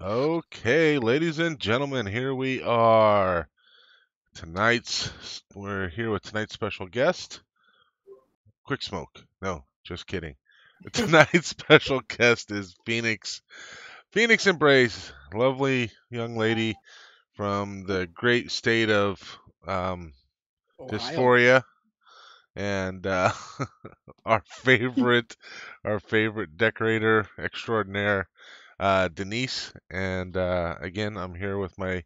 Okay, ladies and gentlemen, here we are. We're here with tonight's special guest, Quick Smoke. No, just kidding. Tonight's special guest is Phoenix. Phoenix Embrace, lovely young lady from the great state of um, Ohio. dysphoria, and our favorite, our favorite decorator extraordinaire, Denise. And again, I'm here with my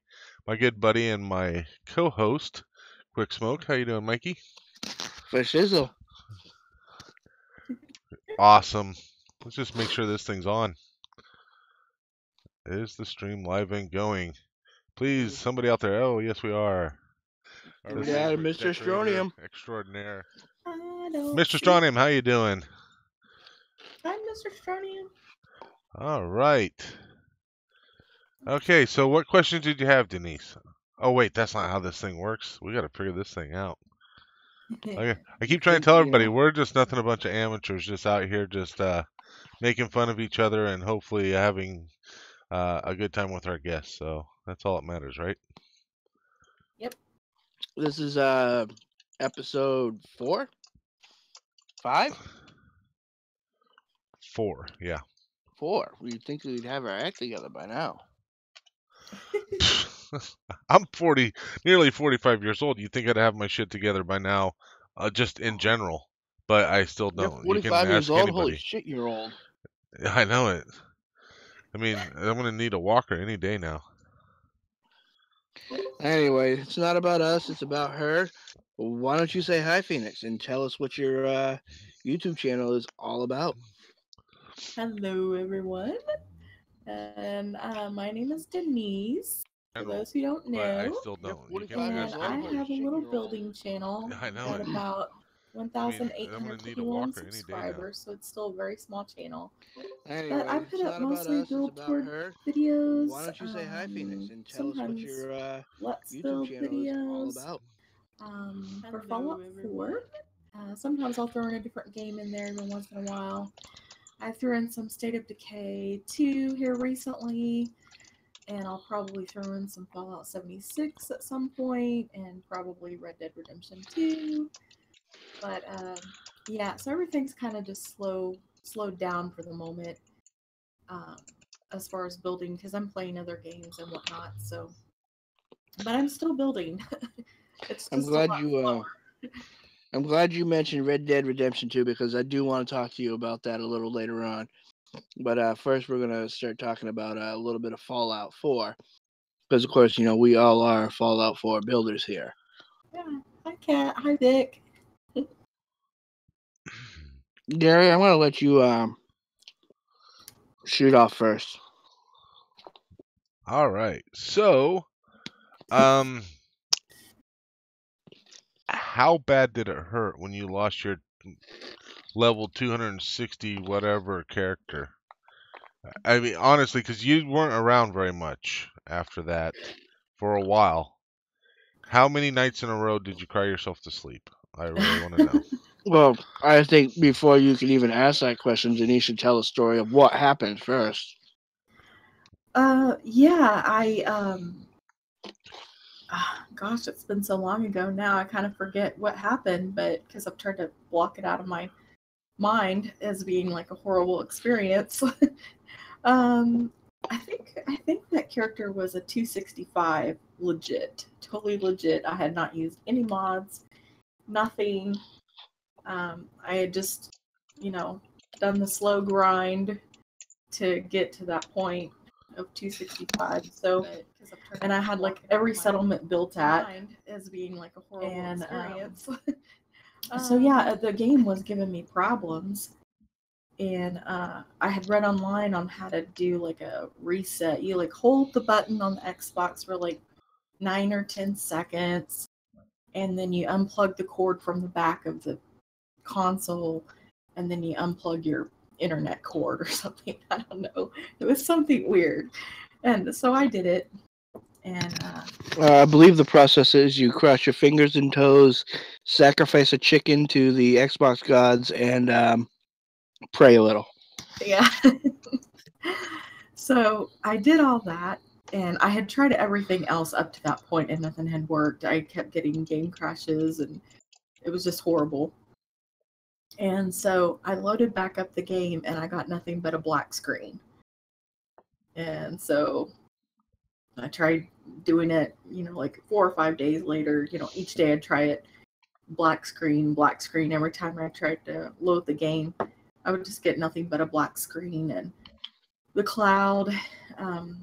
good buddy and my co-host, Quick Smoke. How you doing, Mikey? For shizzle. Awesome. Let's just make sure this thing's on. Is the stream live and going? Please, somebody out there. Oh, yes, we are. Our We got favorite Mr. decorator Stronium. extraordinaire, I don't Mr. see. Strontium. How you doing? Hi, Mr. Stronium. All right. Okay, so what questions did you have, Denise? Oh, wait, that's not how this thing works. We got to figure this thing out. I keep trying to tell everybody we're just nothing a bunch of amateurs just out here just making fun of each other and hopefully having a good time with our guests. So that's all that matters, right? Yep. This is episode 4? 5? 4, yeah. 4. You'd think we'd have our act together by now. I'm nearly 45 years old. You'd think I'd have my shit together by now, just in general, but I still You're don't. You 45 can years ask old? Holy anybody. shit, you're old. I know it. I mean, I'm gonna need a walker any day now. Anyway, it's not about us, it's about her. Why don't you say hi, Phoenix, and tell us what your YouTube channel is all about? Hello, everyone. And my name is Denise. For those who don't But I know, still don't. You can 45 and years old. I Holy have a shit, little you're old. building channel I know at it. about I'm gonna need a 1,821 walker any day now. subscribers, so it's still a very small channel. Anyway, But I it's put up not about mostly us, it's build about toward her. videos. Why don't you say hi, Phoenix, and tell us what Sometimes your let's YouTube build channel is all videos. about? For Fallout 4. Sometimes I'll throw in a different game in there even once in a while. I threw in some State of Decay 2 here recently, and I'll probably throw in some Fallout 76 at some point, and probably Red Dead Redemption 2. But yeah, so everything's kind of just slowed down for the moment, as far as building, because I'm playing other games and whatnot. So, but I'm still building. It's just I'm glad a lot you slower. I'm glad you mentioned Red Dead Redemption 2 because I do want to talk to you about that a little later on. But first, we're gonna start talking about a little bit of Fallout 4, because of course, you know, we all are Fallout 4 builders here. Yeah. Hi, Kat. Hi, Vic. Gary, I'm gonna let you shoot off first. All right. So, how bad did it hurt when you lost your level 260 whatever character? I mean, honestly, because you weren't around very much after that for a while. How many nights in a row did you cry yourself to sleep? I really want to know. Well, I think before you can even ask that question, Denise should tell a story of what happened first. Yeah, gosh, it's been so long ago now. I kind of forget what happened, but because I've tried to block it out of my mind as being like a horrible experience. I think that character was a 265 legit, totally legit. I had not used any mods, nothing. I had just, done the slow grind to get to that point of 265. So, and I had like every settlement built at as being like a horrible experience. So yeah, the game was giving me problems, and I had read online on how to do like a reset. You like hold the button on the Xbox for like 9 or 10 seconds, and then you unplug the cord from the back of the console, and then you unplug your internet cord or something. I don't know. It was something weird, and so I did it. And I believe the process is you cross your fingers and toes, sacrifice a chicken to the Xbox gods, and pray a little. yeah. So I did all that, and I had tried everything else up to that point, and nothing had worked. I kept getting game crashes, and it was just horrible. And so I loaded back up the game, and I got nothing but a black screen. And so I tried doing it, like 4 or 5 days later. Each day I'd try it. Black screen. Every time I tried to load the game, I would just get nothing but a black screen. And the cloud,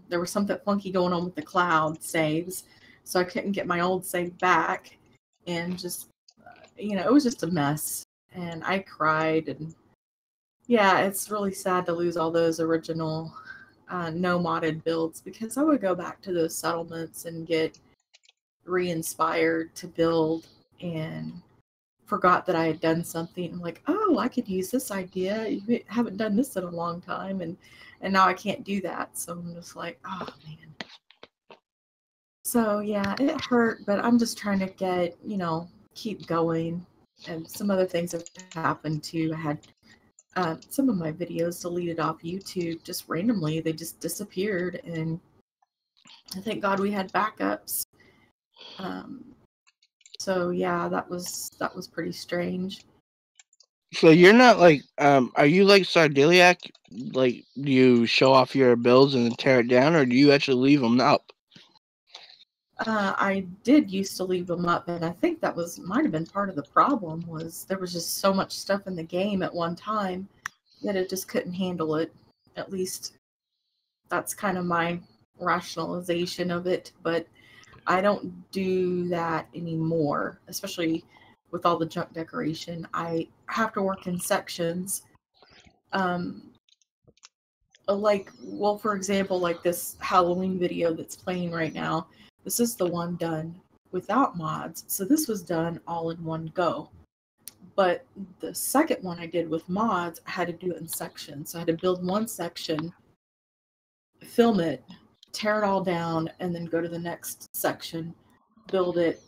there was something funky going on with the cloud saves, so I couldn't get my old save back, and just, it was just a mess, and I cried, and yeah, it's really sad to lose all those original no modded builds, because I would go back to those settlements and get re-inspired to build, and forgot that I had done something. I'm like, oh, I could use this idea. You haven't done this in a long time, and now I can't do that. So I'm just like, oh man. So yeah, it hurt, but I'm just trying to keep going. And some other things have happened too. I had some of my videos deleted off YouTube just randomly. They just disappeared, and I thank God we had backups. So yeah, that was pretty strange. So you're not like, are you like Sardiliac? Like, do you show off your builds and then tear it down, or do you actually leave them up? I did used to leave them up, and I think that might have been part of the problem. Was there was just so much stuff in the game at one time that it just couldn't handle it. At least that's kind of my rationalization of it, but I don't do that anymore, especially with all the junk decoration. I have to work in sections. For example, like this Halloween video that's playing right now, this is the one done without mods. So this was done all in one go. But the second one I did with mods, I had to do it in sections. So I had to build one section, film it, tear it all down, and then go to the next section, build it,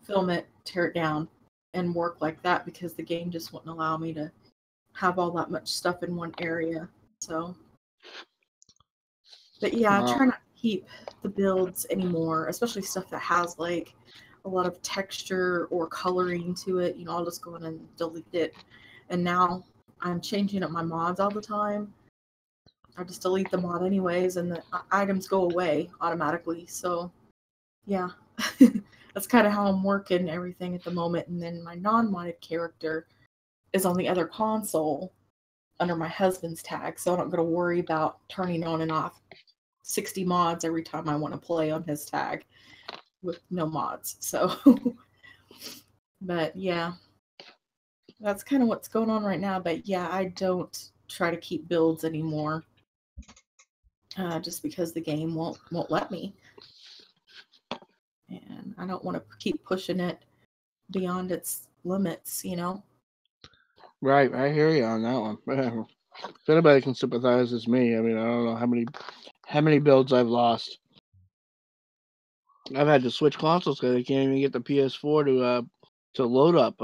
film it, tear it down, and work like that, because the game just wouldn't allow me to have all that much stuff in one area. So, but yeah, I try not to keep the builds anymore, especially stuff that has like a lot of texture or coloring to it. I'll just go in and delete it. And now I'm changing up my mods all the time. I just delete the mod anyways, and the items go away automatically. So, yeah, that's kind of how I'm working everything at the moment. And then my non-modded character is on the other console under my husband's tag, so I don't got to worry about turning on and off 60 mods every time I want to play on his tag with no mods. So, but yeah, that's kind of what's going on right now. But yeah, I don't try to keep builds anymore. Just because the game won't let me, and I don't want to keep pushing it beyond its limits, Right, I hear you on that one. If anybody can sympathize, it's me. I mean, I don't know how many builds I've lost. I've had to switch consoles because I can't even get the PS4 to load up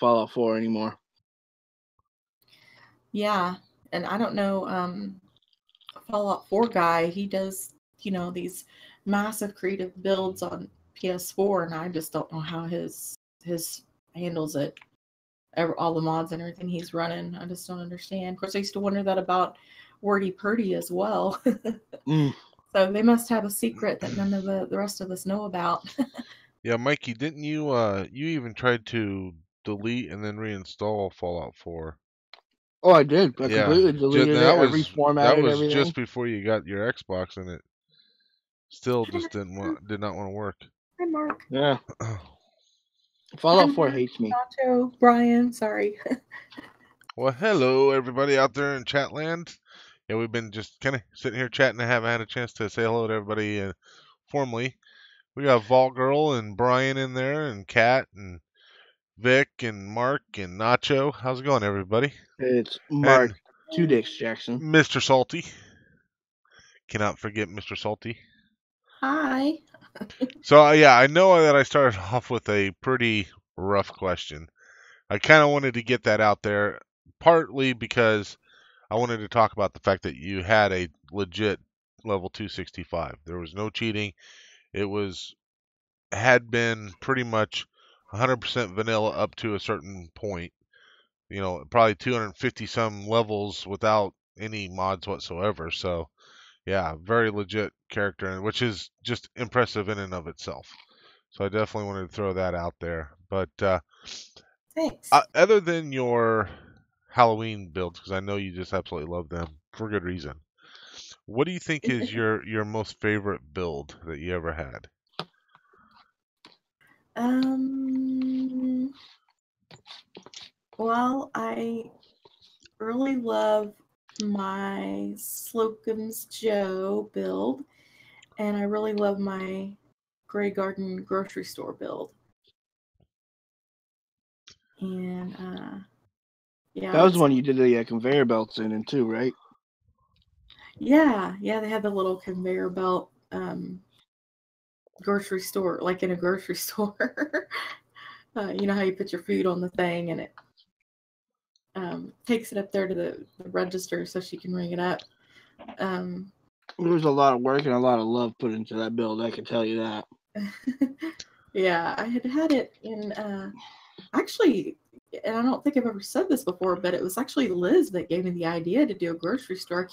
Fallout 4 anymore. Yeah, and I don't know. Fallout 4 guy, he does, these massive creative builds on PS4, and I just don't know how his handles it. All the mods and everything he's running, I just don't understand. Of course, I used to wonder that about Wordy Purdy as well. So they must have a secret that none of the rest of us know about. Yeah, Mikey, didn't you you even tried to delete and then reinstall Fallout 4? Oh, I did. I completely deleted it. Reformatted that was everything. Just before you got your Xbox, and it still just did not want to work. Hi, Mark. Yeah. Fallout 4 hates me. Nacho, Brian, sorry. Well, hello everybody out there in Chatland. Yeah, we've been just kind of sitting here chatting. I haven't had a chance to say hello to everybody formally. We got Vol Girl and Brian in there, and Kat and Vic and Mark and Nacho. How's it going, everybody? It's Mark, and 2 Dicks Jackson. Mr. Salty. Cannot forget Mr. Salty. Hi. So, yeah, I know that I started off with a pretty rough question. I kind of wanted to get that out there, partly because I wanted to talk about the fact that you had a legit level 265. There was no cheating. It had been pretty much 100% vanilla up to a certain point. Probably 250 some levels without any mods whatsoever. So, yeah, very legit character, which is just impressive in and of itself. So I definitely wanted to throw that out there. But Thanks. other than your Halloween builds, because I know you just absolutely love them for good reason, what do you think is your most favorite build that you ever had? Well, I really love my Slocum's Joe build, and I really love my Grey Garden grocery store build. And yeah, That was the one you did the conveyor belts in too, right? Yeah, they had the little conveyor belt grocery store, like in a grocery store. You know how you put your food on the thing and it takes it up there to the register so she can ring it up. There was a lot of work and a lot of love put into that build, I can tell you that. Yeah, I had it in actually, and I don't think I've ever said this before, but it was actually Liz that gave me the idea to do a grocery store.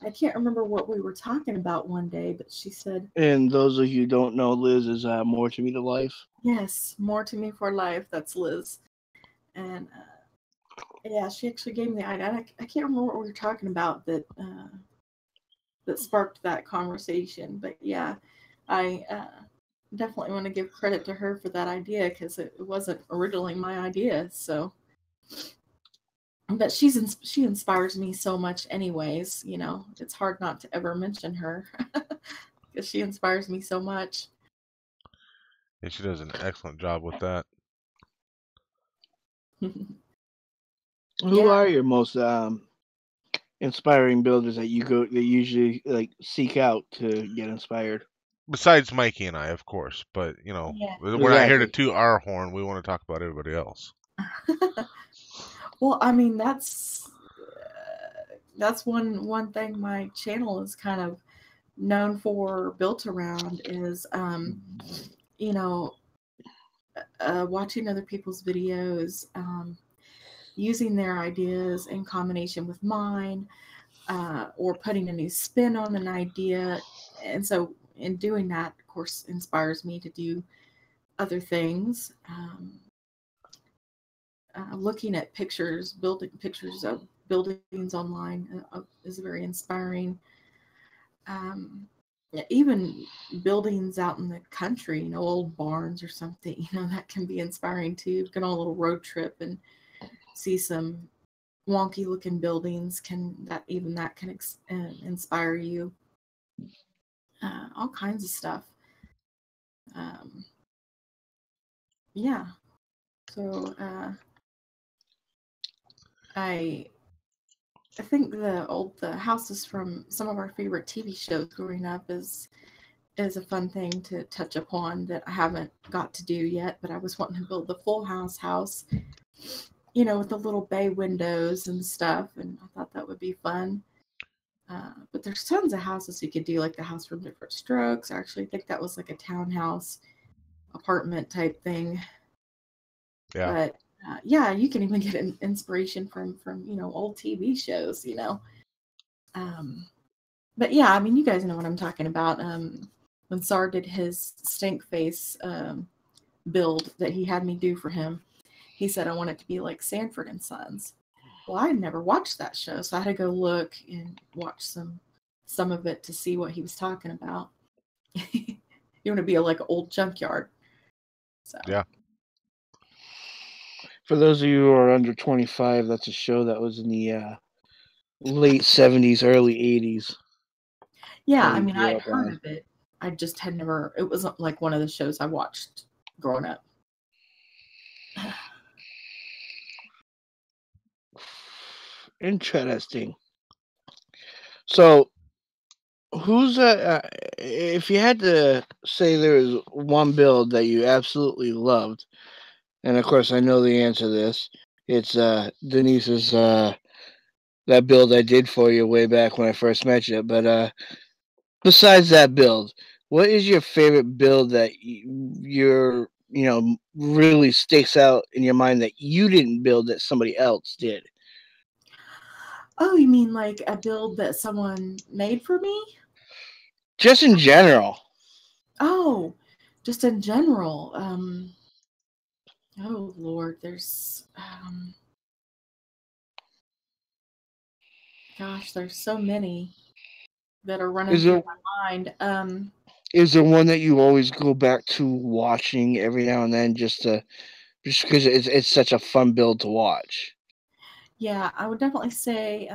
I can't remember what we were talking about one day, but she said, and those of you who don't know, Liz is More to Me to Life. Yes, More to Me for Life. That's Liz. And yeah, she actually gave me the idea. I can't remember what we were talking about that sparked that conversation. But yeah, I definitely want to give credit to her for that idea because it wasn't originally my idea. So, but she inspires me so much, anyways. It's hard not to ever mention her because she inspires me so much. And she does an excellent job with that. Who are your most inspiring builders that you usually seek out to get inspired? Besides Mikey and I, of course, but we're not here to toot our horn. We want to talk about everybody else. Well, I mean, that's one thing my channel is kind of known for, built around, is watching other people's videos, using their ideas in combination with mine, or putting a new spin on an idea. And so in doing that, of course, inspires me to do other things. Looking at building pictures of buildings online is very inspiring. Even buildings out in the country, old barns or something, that can be inspiring too. Go on a little road trip and see some wonky looking buildings. That can inspire you. All kinds of stuff. Yeah. So I think the houses from some of our favorite TV shows growing up is a fun thing to touch upon that I haven't got to do yet, but I was wanting to build the Full House house, with the little bay windows and stuff, and I thought that would be fun. But there's tons of houses you could do, like the House from Different Strokes. I actually think that was like a townhouse apartment type thing. Yeah. But yeah, you can even get an inspiration from old TV shows, But yeah, I mean, you guys know what I'm talking about. When Sar did his stink face build that he had me do for him, he said I want it to be like Sanford and Sons. Well, I had never watched that show, so I had to go look and watch some of it to see what he was talking about. You want to be like an old junkyard. So yeah. For those of you who are under 25, that's a show that was in the late 70s, early 80s. Yeah, I mean, I'd heard of it. I just had never, it wasn't like one of the shows I watched growing up. Interesting. So, who's if you had to say there was one build that you absolutely loved, and of course I know the answer to this, it's Denise's that build I did for you way back when I first met you. But besides that build, what is your favorite build that you're really sticks out in your mind that you didn't build that somebody else did? Oh, you mean like a build that someone made for me? Just in general. Oh, just in general. Oh Lord, there's gosh, there's so many that are running through my mind. Is there one that you always go back to watching every now and then just because it's such a fun build to watch? Yeah, I would definitely say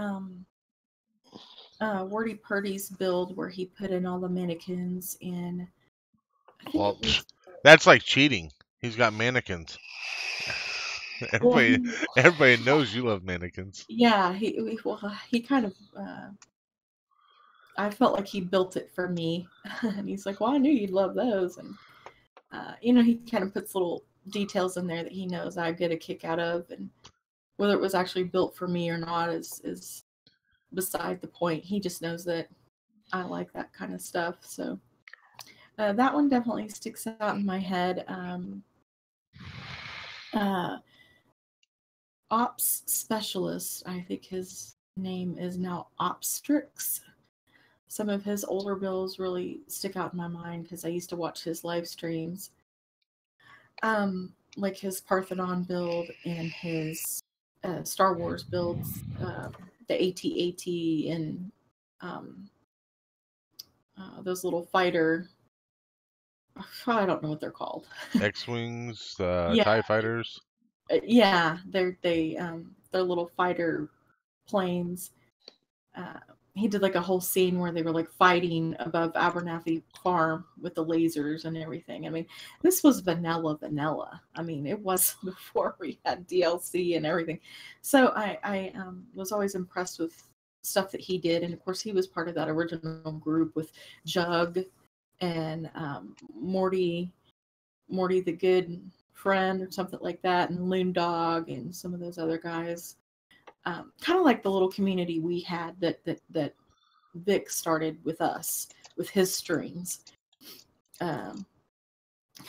Wordy Purdy's build where he put in all the mannequins in. Well, that's like cheating. He's got mannequins. Everybody knows you love mannequins. Yeah, he kind of. I felt like he built it for me, and he's like, "Well, I knew you'd love those," and he kind of puts little details in there that he knows I get a kick out of, and whether it was actually built for me or not is beside the point. He just knows that I like that kind of stuff. So that one definitely sticks out in my head. Ops Specialist, I think his name is now Opstrix. Some of his older builds really stick out in my mind because I used to watch his live streams. Like his Parthenon build and his Star Wars builds, the AT-AT and those little fighter. I don't know what they're called. X-wings, TIE fighters. Yeah, they're little fighter planes. He did like a whole scene where they were like fighting above Abernathy Farm with the lasers and everything. I mean, this was vanilla. I mean, it was before we had DLC and everything. So I was always impressed with stuff that he did. And of course, he was part of that original group with Jug and Morty the Good Friend or something like that, and Loon Dog and some of those other guys. Kind of like the little community we had that Vic started with us with his streams. Kind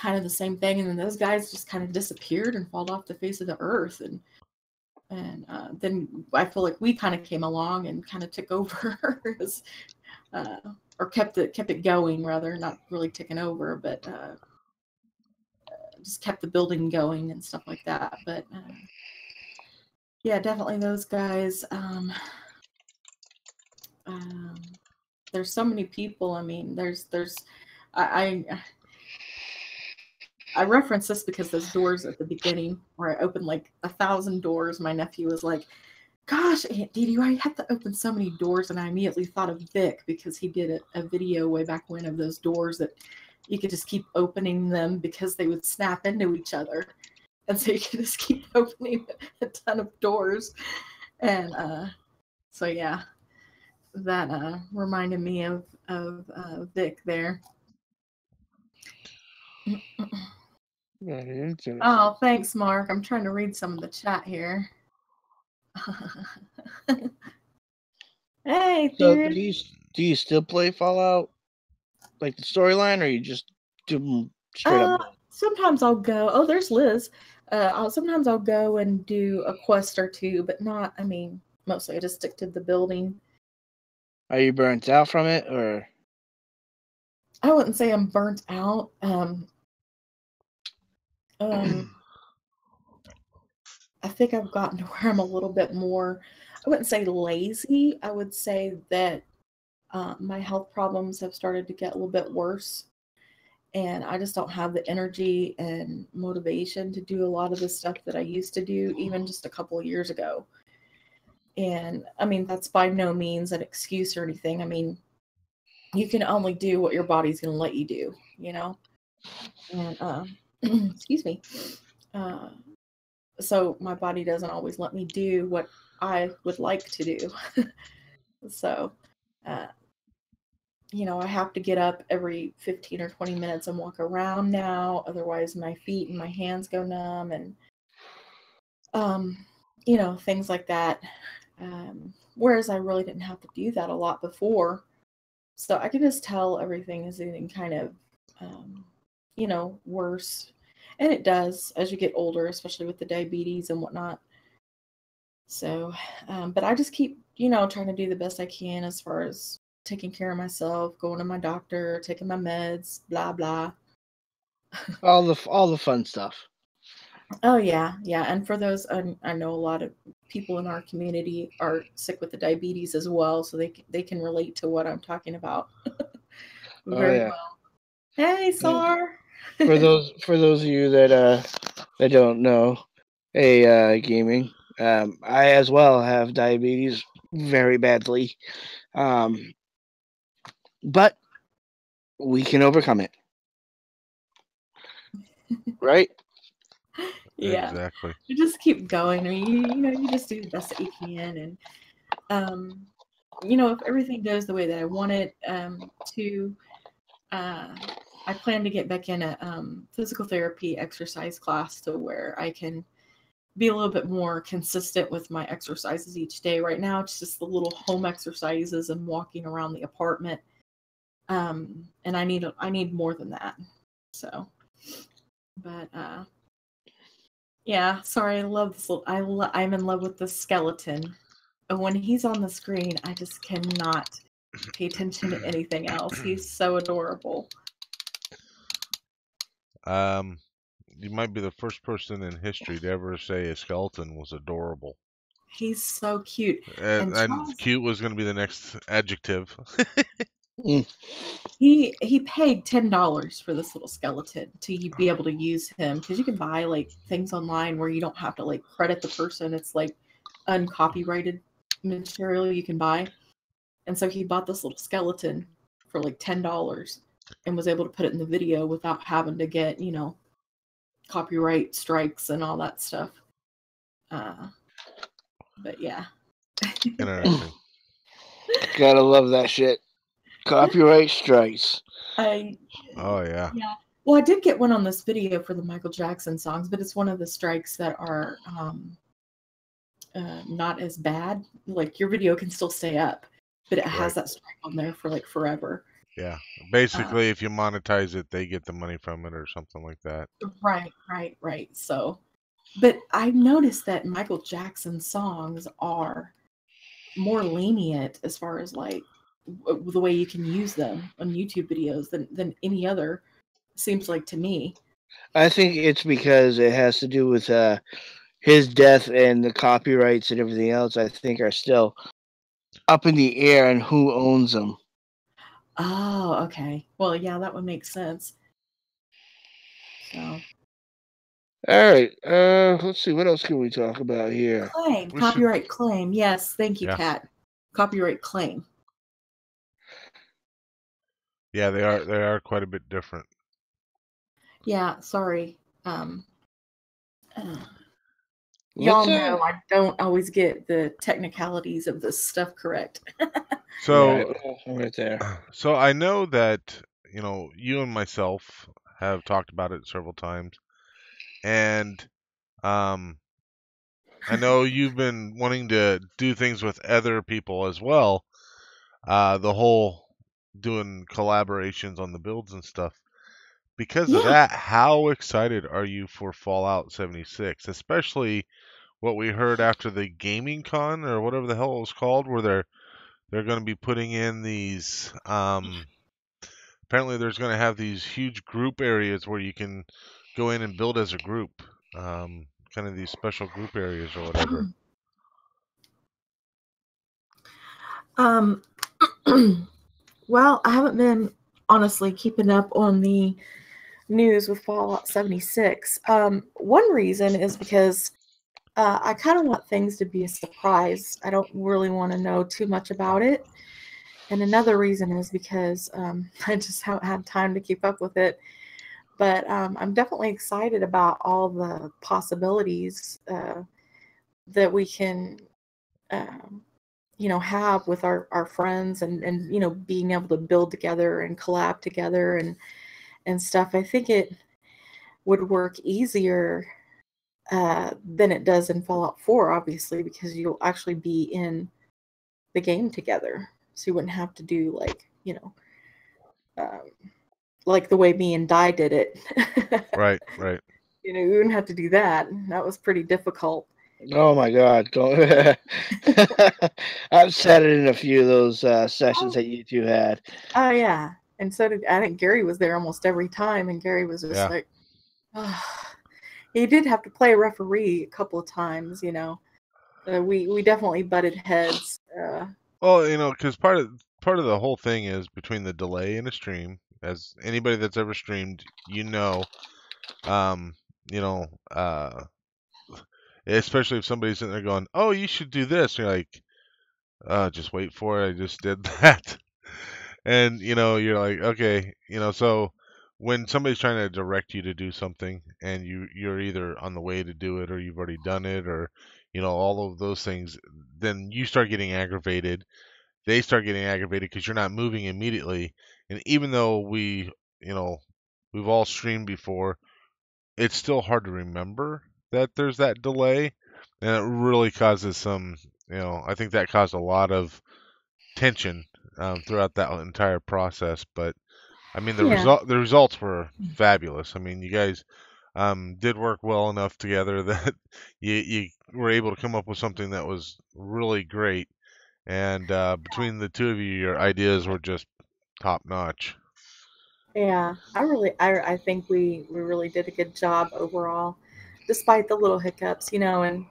of the same thing, and then those guys just kind of disappeared and fall off the face of the earth, and then I feel like we kind of came along and kind of took over as, or kept it going, rather, not really taking over, but just kept the building going and stuff like that. But yeah, definitely those guys. There's so many people. I mean, I reference this because those doors at the beginning where I opened like 1,000 doors. My nephew was like, "Gosh, Aunt Dee Dee, I have to open so many doors," and I immediately thought of Vic because he did a video way back when of those doors that you could just keep opening them because they would snap into each other. And so you can just keep opening a ton of doors. And so, yeah, that reminded me of Vic there. Oh, thanks, Mark. I'm trying to read some of the chat here. Hey, so do you still play Fallout, like the storyline, or you just do them straight up? Sometimes I'll go. Oh, there's Liz. Sometimes I'll go and do a quest or two, but not. I mean, mostly I just stick to the building. Are you burnt out from it, or? I wouldn't say I'm burnt out. I think I've gotten to where I'm a little bit more, I wouldn't say lazy. I would say that my health problems have started to get a little bit worse. And I just don't have the energy and motivation to do a lot of the stuff that I used to do, even just a couple of years ago. And I mean, that's by no means an excuse or anything. I mean, you can only do what your body's going to let you do, you know? And, excuse me. So my body doesn't always let me do what I would like to do. So, you know, I have to get up every 15 or 20 minutes and walk around now. Otherwise, my feet and my hands go numb and, you know, things like that. Whereas I really didn't have to do that a lot before. So I can just tell everything is getting kind of, worse. And it does as you get older, especially with the diabetes and whatnot. So, but I just keep, trying to do the best I can as far as taking care of myself, going to my doctor, taking my meds, blah, blah. All the fun stuff. Oh yeah, yeah. And for those, I know a lot of people in our community are sick with the diabetes as well, so they can relate to what I'm talking about very yeah. well. Hey, Sar. For those of you that don't know, gaming, I as well have diabetes very badly, but we can overcome it, right? Yeah. Exactly. You just keep going. I mean, you just do the best that you can, and if everything goes the way that I want it to, I plan to get back in a physical therapy exercise class to where I can be a little bit more consistent with my exercises each day. Right now, it's just the little home exercises and walking around the apartment, and I need more than that. So, but yeah, sorry, I love this. I'm in love with the skeleton. And when he's on the screen, I just cannot pay attention to anything else. He's so adorable. You might be the first person in history to ever say a skeleton was adorable. He's so cute. And cute was going to be the next adjective. He paid $10 for this little skeleton to be able to use him, because you can buy like things online where you don't have to like credit the person. It's like uncopyrighted material you can buy. And so he bought this little skeleton for like $10 and was able to put it in the video without having to get, copyright strikes and all that stuff. But yeah. Interesting. Gotta love that shit. Copyright strikes. Oh yeah. Yeah. Well, I did get one on this video for the Michael Jackson songs, but it's one of the strikes that are not as bad. Like your video can still stay up, but it has that strike on there for like forever. Yeah. Basically, if you monetize it, they get the money from it or something like that. Right. So, but I've noticed that Michael Jackson songs are more lenient as far as like the way you can use them on YouTube videos than any other, seems like to me. I think it's because it has to do with his death, and the copyrights and everything else, I think, are still up in the air and who owns them. Oh, okay. Well, yeah, that would make sense. So. All right. Let's see. What else can we talk about here? Copyright claim. Yes, thank you, Kat. Copyright claim. Yeah, they are quite a bit different. Yeah, sorry. Y'all know I don't always get the technicalities of this stuff correct. So right there. So I know that, you and myself have talked about it several times. And I know you've been wanting to do things with other people as well. The whole doing collaborations on the builds and stuff. Because of that, how excited are you for Fallout 76? Especially what we heard after the Gaming Con or whatever the hell it was called, where they're going to be putting in these apparently there's going to have these huge group areas where you can go in and build as a group, kind of these special group areas or whatever. Well, I haven't been honestly keeping up on the news with Fallout 76. One reason is because I kind of want things to be a surprise. I don't really want to know too much about it. And another reason is because I just haven't had time to keep up with it. But I'm definitely excited about all the possibilities that we can, have with our friends and being able to build together and collab together and stuff. I think it would work easier than it does in Fallout 4, obviously, because you'll actually be in the game together. So you wouldn't have to do like the way me and Di did it. Right. You wouldn't have to do that. That was pretty difficult. Oh my God! Don't. I've sat in a few of those sessions that you two had. Oh yeah, and so did I think Gary was there almost every time, and Gary was just like, oh. He did have to play referee a couple of times. We definitely butted heads. Well, because part of the whole thing is between the delay in a stream, as anybody that's ever streamed, um, you know, uh, especially if somebody's sitting there going, "Oh, you should do this," and you're like, just wait for it. I just did that, and you're like, okay, so when somebody's trying to direct you to do something, and you're either on the way to do it, or you've already done it, or all of those things, then you start getting aggravated. They start getting aggravated because you're not moving immediately. And even though we've all streamed before, it's still hard to remember that there's that delay, and it really causes some. I think that caused a lot of tension throughout that entire process. But I mean, the results were fabulous. I mean, you guys did work well enough together that you were able to come up with something that was really great. And between the two of you, your ideas were just top notch. Yeah, I think we really did a good job overall, despite the little hiccups, and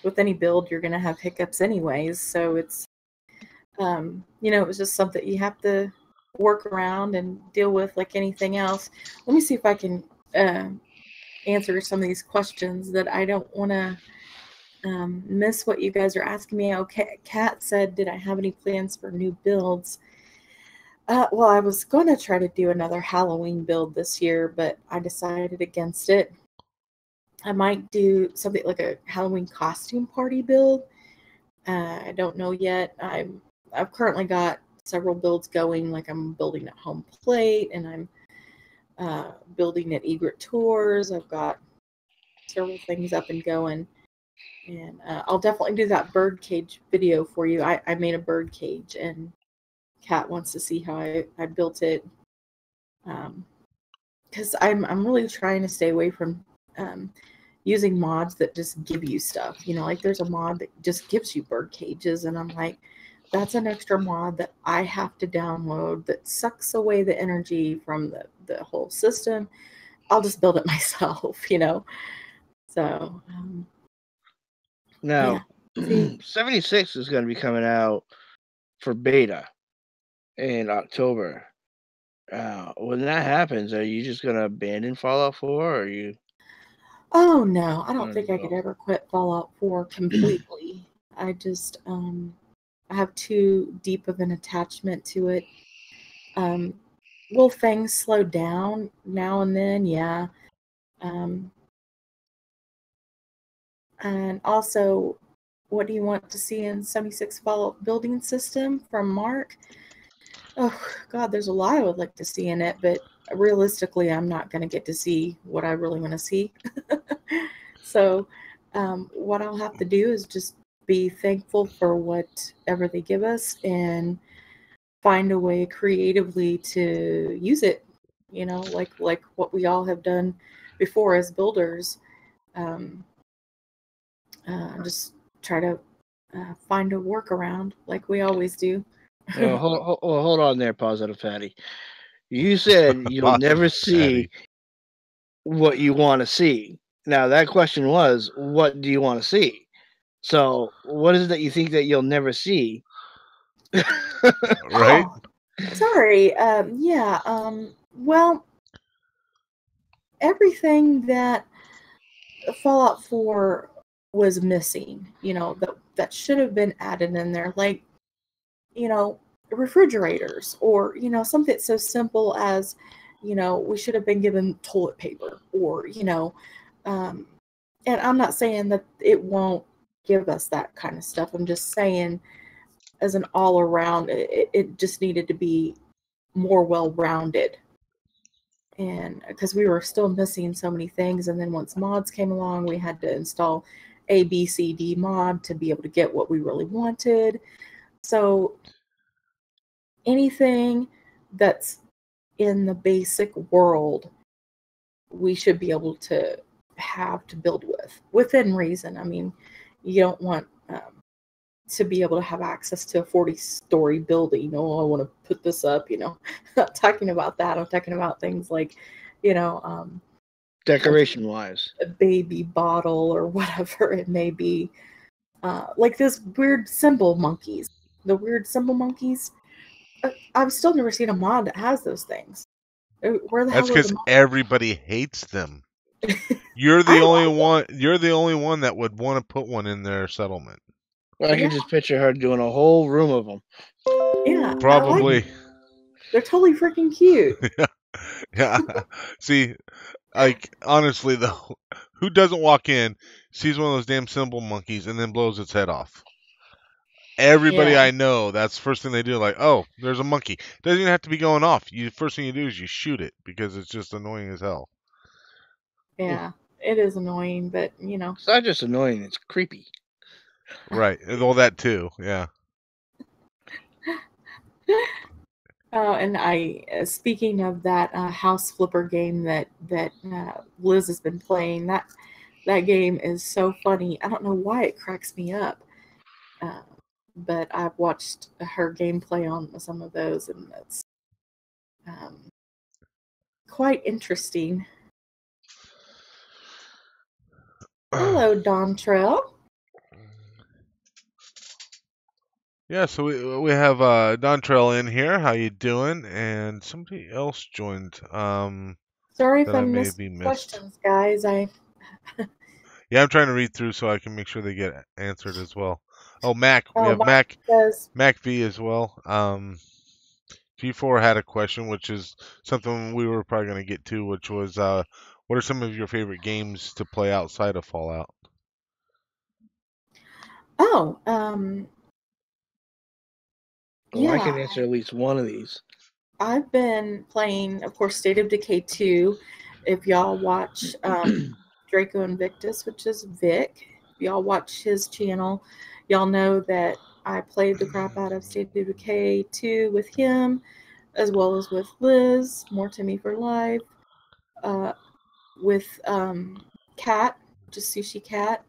with any build, you're going to have hiccups anyways. So it's, it was just something you have to work around and deal with like anything else. Let me see if I can answer some of these questions that I don't want to miss what you guys are asking me. Okay, Kat said, did I have any plans for new builds? Well, I was going to try to do another Halloween build this year, but I decided against it. I might do something like a Halloween costume party build. I don't know yet. I've currently got several builds going. Like I'm building at Home Plate, and I'm building at Egret Tours. I've got several things up and going. And I'll definitely do that bird cage video for you. I made a bird cage, and Kat wants to see how I built it. Because I'm really trying to stay away from using mods that just give you stuff. Like there's a mod that just gives you bird cages, and I'm like, that's an extra mod that I have to download that sucks away the energy from the whole system. I'll just build it myself, So now, 76 is going to be coming out for beta in October. When that happens, are you just going to abandon Fallout 4, or are you? Oh no, I don't think I could ever quit Fallout 4 completely. I just I have too deep of an attachment to it. Will things slow down now and then? Yeah. And also, what do you want to see in 76 Fallout building system from Mark? Oh God, there's a lot I would like to see in it, but realistically, I'm not going to get to see what I really want to see. So what I'll have to do is just be thankful for whatever they give us and find a way creatively to use it, like what we all have done before as builders. Just try to find a workaround like we always do. Hold on there, Positive Patty. You said you'll never see what you want to see. Now, that question was, what do you want to see? So, what is it that you think that you'll never see? Right? Oh, sorry. Well, everything that Fallout 4 was missing, that should have been added in there, like, refrigerators, or, something so simple as, we should have been given toilet paper, or, and I'm not saying that it won't give us that kind of stuff. I'm just saying, as an all-around, it just needed to be more well-rounded. and because we were still missing so many things, and then once mods came along, we had to install A, B, C, D mod to be able to get what we really wanted. So anything that's in the basic world, we should be able to have to build within reason. I mean, you don't want to be able to have access to a 40-story building. Oh, I want to put this up, I'm not talking about that. I'm talking about things like, decoration wise, a baby bottle or whatever it may be. Like this weird symbol monkeys. The weird symbol monkeys. I've still never seen a mod that has those things. Where the hell That's because everybody hates them. You're the only one. You're the only one that would want to put one in their settlement. Well, I can just picture her doing a whole room of them. Yeah, probably. They're totally freaking cute. Yeah. See, like honestly though, who doesn't walk in, sees one of those damn symbol monkeys, and then blows its head off? Everybody I know, that's the first thing they do. Like, oh, there's a monkey. It doesn't even have to be going off. First thing you do is you shoot it because it's just annoying as hell. Yeah, it is annoying, but it's not just annoying; it's creepy. Right, all that too. Yeah. Oh, and speaking of that house flipper game that Liz has been playing, that game is so funny. I don't know why it cracks me up. But I've watched her gameplay on some of those, and it's quite interesting. Hello, Dontrell. Yeah, so we have Dontrell in here. How you doing? And somebody else joined. Sorry if I missed questions, guys. Yeah, I'm trying to read through so I can make sure they get answered as well. Oh, Mac. We have Mac V as well. G4 had a question, which is something we were probably going to get to, which was what are some of your favorite games to play outside of Fallout? Well, I can answer at least one of these. I've been playing, of course, State of Decay 2. If y'all watch Draco Invictus, which is Vic, if y'all watch his channel, y'all know that I played the crap out of State of Decay 2 with him, as well as with Liz, More to Me for Life, with Cat, just Sushi Cat,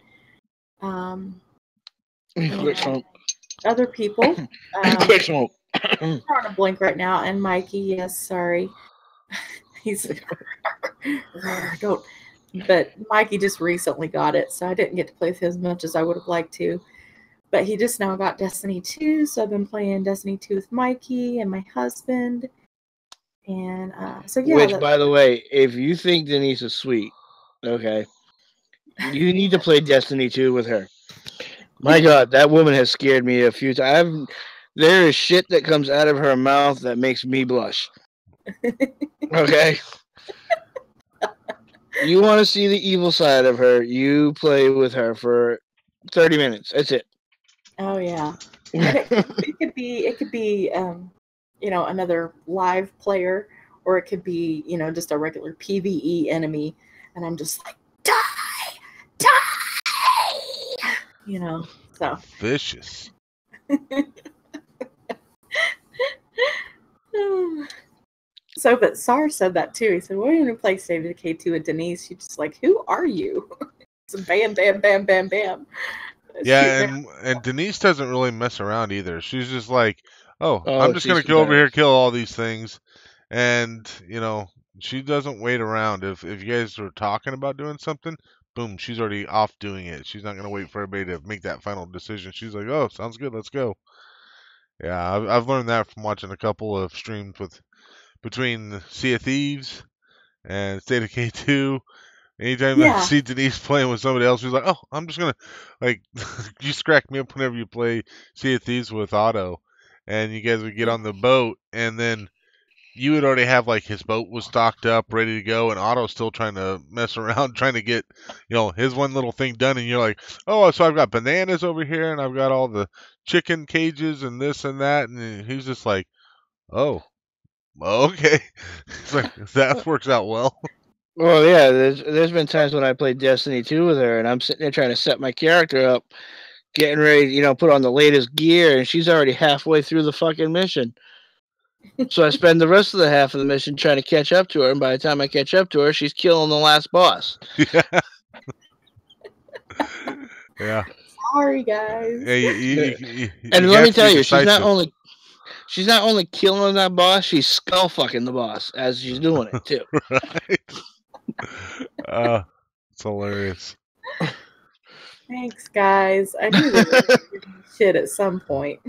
other people. Quick smoke. I'm on a blank right now, and Mikey, yes, sorry. He's don't. But Mikey just recently got it, so I didn't get to play with him as much as I would have liked to. But he just now got Destiny 2, so I've been playing Destiny 2 with Mikey and my husband. And so yeah. Which, by the way, if you think Denise is sweet, okay, you need to play Destiny 2 with her. My God, that woman has scared me a few times. There is shit that comes out of her mouth that makes me blush. Okay? You want to see the evil side of her, you play with her for 30 minutes. That's it. Oh, yeah. It could be another live player, or it could be, just a regular PvE enemy, and I'm just like, die! So. Vicious. So, but SAR said that too. He said, "We're going to play State of Decay 2 with Denise." She's just like, "Who are you?" It's bam, bam, bam, bam, bam. Yeah, and Denise doesn't really mess around either. She's just like, "Oh, I'm just going to go over here, kill all these things," and she doesn't wait around. If you guys are talking about doing something, boom, she's already off doing it. She's not going to wait for everybody to make that final decision. She's like, "Oh, sounds good, let's go." Yeah, I've learned that from watching a couple of streams between Sea of Thieves and State of Decay 2. Anytime I see Denise playing with somebody else, she's like, "Oh, I'm just gonna like." You just crack me up whenever you play Sea of Thieves with Otto, and you guys would get on the boat, and then you would already have like his boat was stocked up, ready to go, and Otto's still trying to mess around, trying to get his one little thing done, and you're like, "Oh, so I've got bananas over here, and I've got all the chicken cages and this and that," and he's just like, "Oh, Okay. It's like, that works out well. Well, yeah, there's been times when I played Destiny 2 with her, and I'm sitting there trying to set my character up, getting ready, put on the latest gear, and she's already halfway through the fucking mission. So I spend the rest of the half of the mission trying to catch up to her, and by the time I catch up to her, she's killing the last boss. Yeah. Yeah. Sorry, guys. And let me tell you, she's not only killing that boss, she's skull fucking the boss as she's doing it too. Right. It's hilarious. Thanks, guys. I knew they were shit at some point.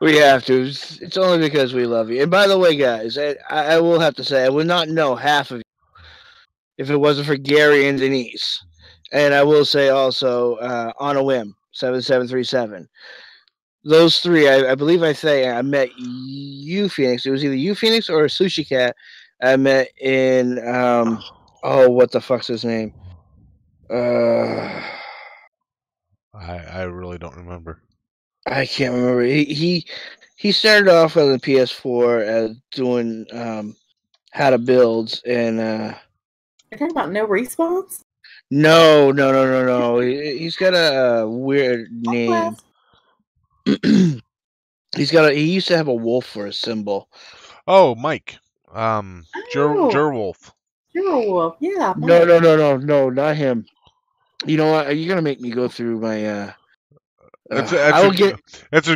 We have to. It's only because we love you. And by the way, guys, I will have to say I would not know half of you if it wasn't for Gary and Denise. And I will say also on a whim 7737. Those three, I believe I met you, Phoenix. It was either you, Phoenix, or Sushi Cat. I met in what the fuck's his name? I really don't remember. I can't remember. He started off on the PS4 as doing how to builds and You're talking about No Respawns? No. He's got a weird name. He used to have a wolf for a symbol. Oh, Mike. Jerwolf. Jerwolf, yeah. No, not him. You know what? You're gonna make me go through my That's a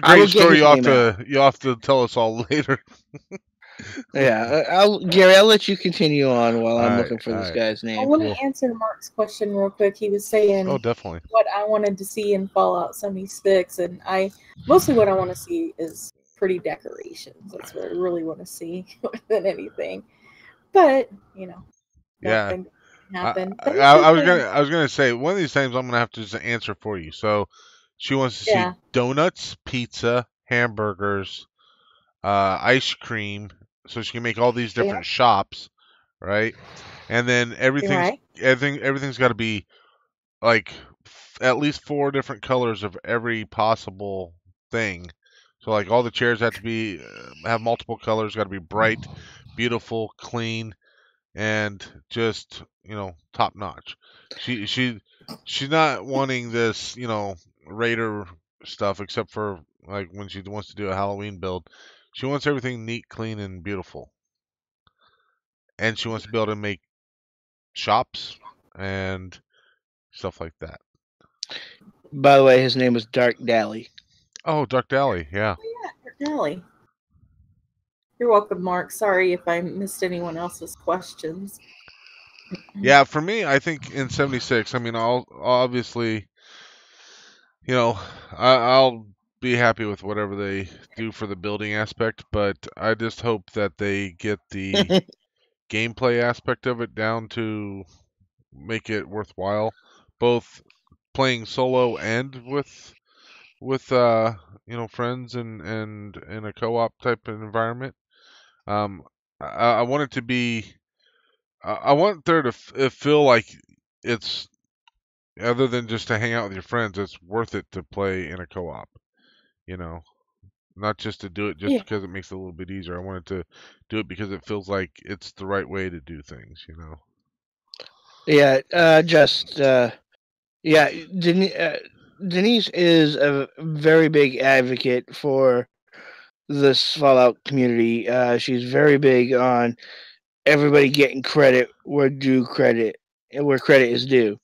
great story. You have to tell us all later. Yeah, Gary, I'll let you continue on while I'm looking for this guy's name. I want to answer Mark's question real quick. He was saying, "Oh, definitely." What I wanted to see in Fallout 76, and mostly what I want to see is pretty decorations. That's what I really want to see more than anything. But yeah, happen. I was gonna say one of these times I'm gonna have to just answer for you. So she wants to see donuts, pizza, hamburgers, ice cream, so she can make all these different shops, right? And then everything's got to be like at least 4 different colors of every possible thing. So like all the chairs have to be have multiple colors, got to be bright, beautiful, clean, and just top notch. She's not wanting this Raider stuff except for like when she wants to do a Halloween build. She wants everything neat, clean, and beautiful. And she wants to be able to make shops and stuff like that. By the way, his name was Dark Dally. Oh, Dark Dally, yeah. Oh, yeah, Dark Dally. You're welcome, Mark. Sorry if I missed anyone else's questions. Yeah, for me, I think in 76, I mean, I'll obviously, I'll be happy with whatever they do for the building aspect, but I just hope that they get the gameplay aspect of it down to make it worthwhile, both playing solo and with friends and in a co-op type of environment. I want it to be. I want there to feel like it's other than just to hang out with your friends. It's worth it to play in a co-op. Not just to do it just because it makes it a little bit easier. I wanted to do it because it feels like it's the right way to do things. Yeah, Denise is a very big advocate for this Fallout community. She's very big on everybody getting credit where credit is due.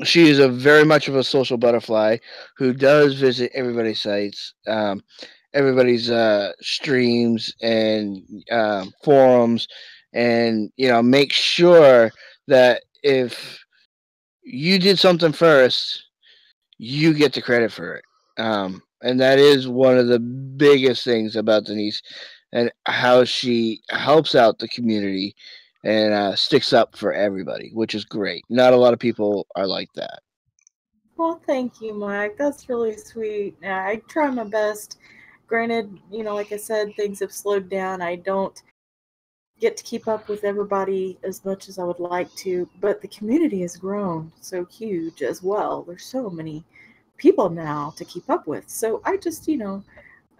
She is very much of a social butterfly who does visit everybody's sites, everybody's streams and forums, and make sure that if you did something first, you get the credit for it. And that is one of the biggest things about Denise and how she helps out the community and sticks up for everybody, which is great. Not a lot of people are like that. Well, thank you, Mike. That's really sweet. I try my best. Granted, like I said, things have slowed down. I don't get to keep up with everybody as much as I would like to, but the community has grown so huge as well. There's so many people now to keep up with. So I just,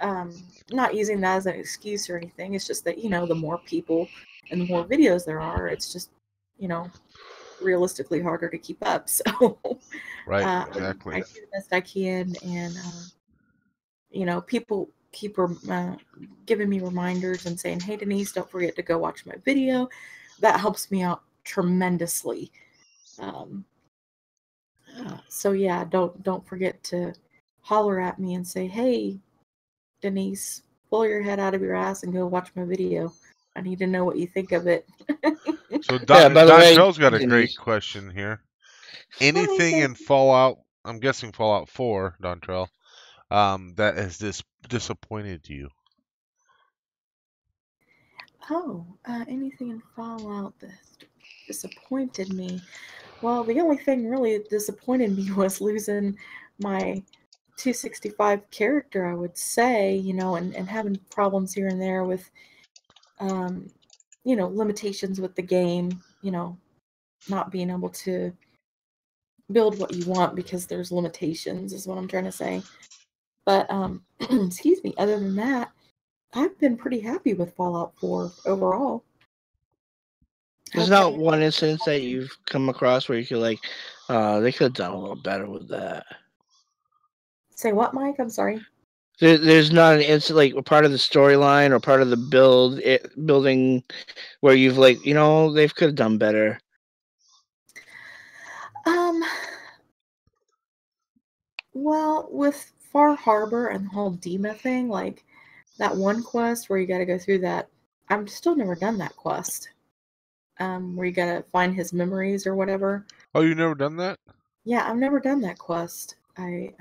not using that as an excuse or anything. It's just that, the more people and the more videos there are, it's just, realistically harder to keep up. So Right, I exactly. do the best I can, and people keep giving me reminders and saying, "Hey, Denise, don't forget to go watch my video." That helps me out tremendously. Um, so yeah, don't forget to holler at me and say, "Hey, Denise, pull your head out of your ass and go watch my video. I need to know what you think of it." So Yeah, by the way, Dontrell's got a great Denise. question here. Hi, Anything thank in Fallout, I'm guessing Fallout 4, Dontrell, that has disappointed you? Oh, anything in Fallout that disappointed me? Well, the only thing really that disappointed me was losing my 265 character, I would say, and having problems here and there with, limitations with the game, not being able to build what you want because there's limitations, is what I'm trying to say. But, excuse me, other than that, I've been pretty happy with Fallout 4 overall. There's not one instance that you've come across where you feel like they could have done a little better with that. Say what, Mike? I'm sorry. There's not an instant, like, a part of the storyline or part of the building where you've, like, they could have done better. Well, with Far Harbor and the whole Dima thing, like that one quest where you got to go through that, I've still never done that quest. Where you got to find his memories or whatever. Oh, you've never done that? Yeah, I've never done that quest. I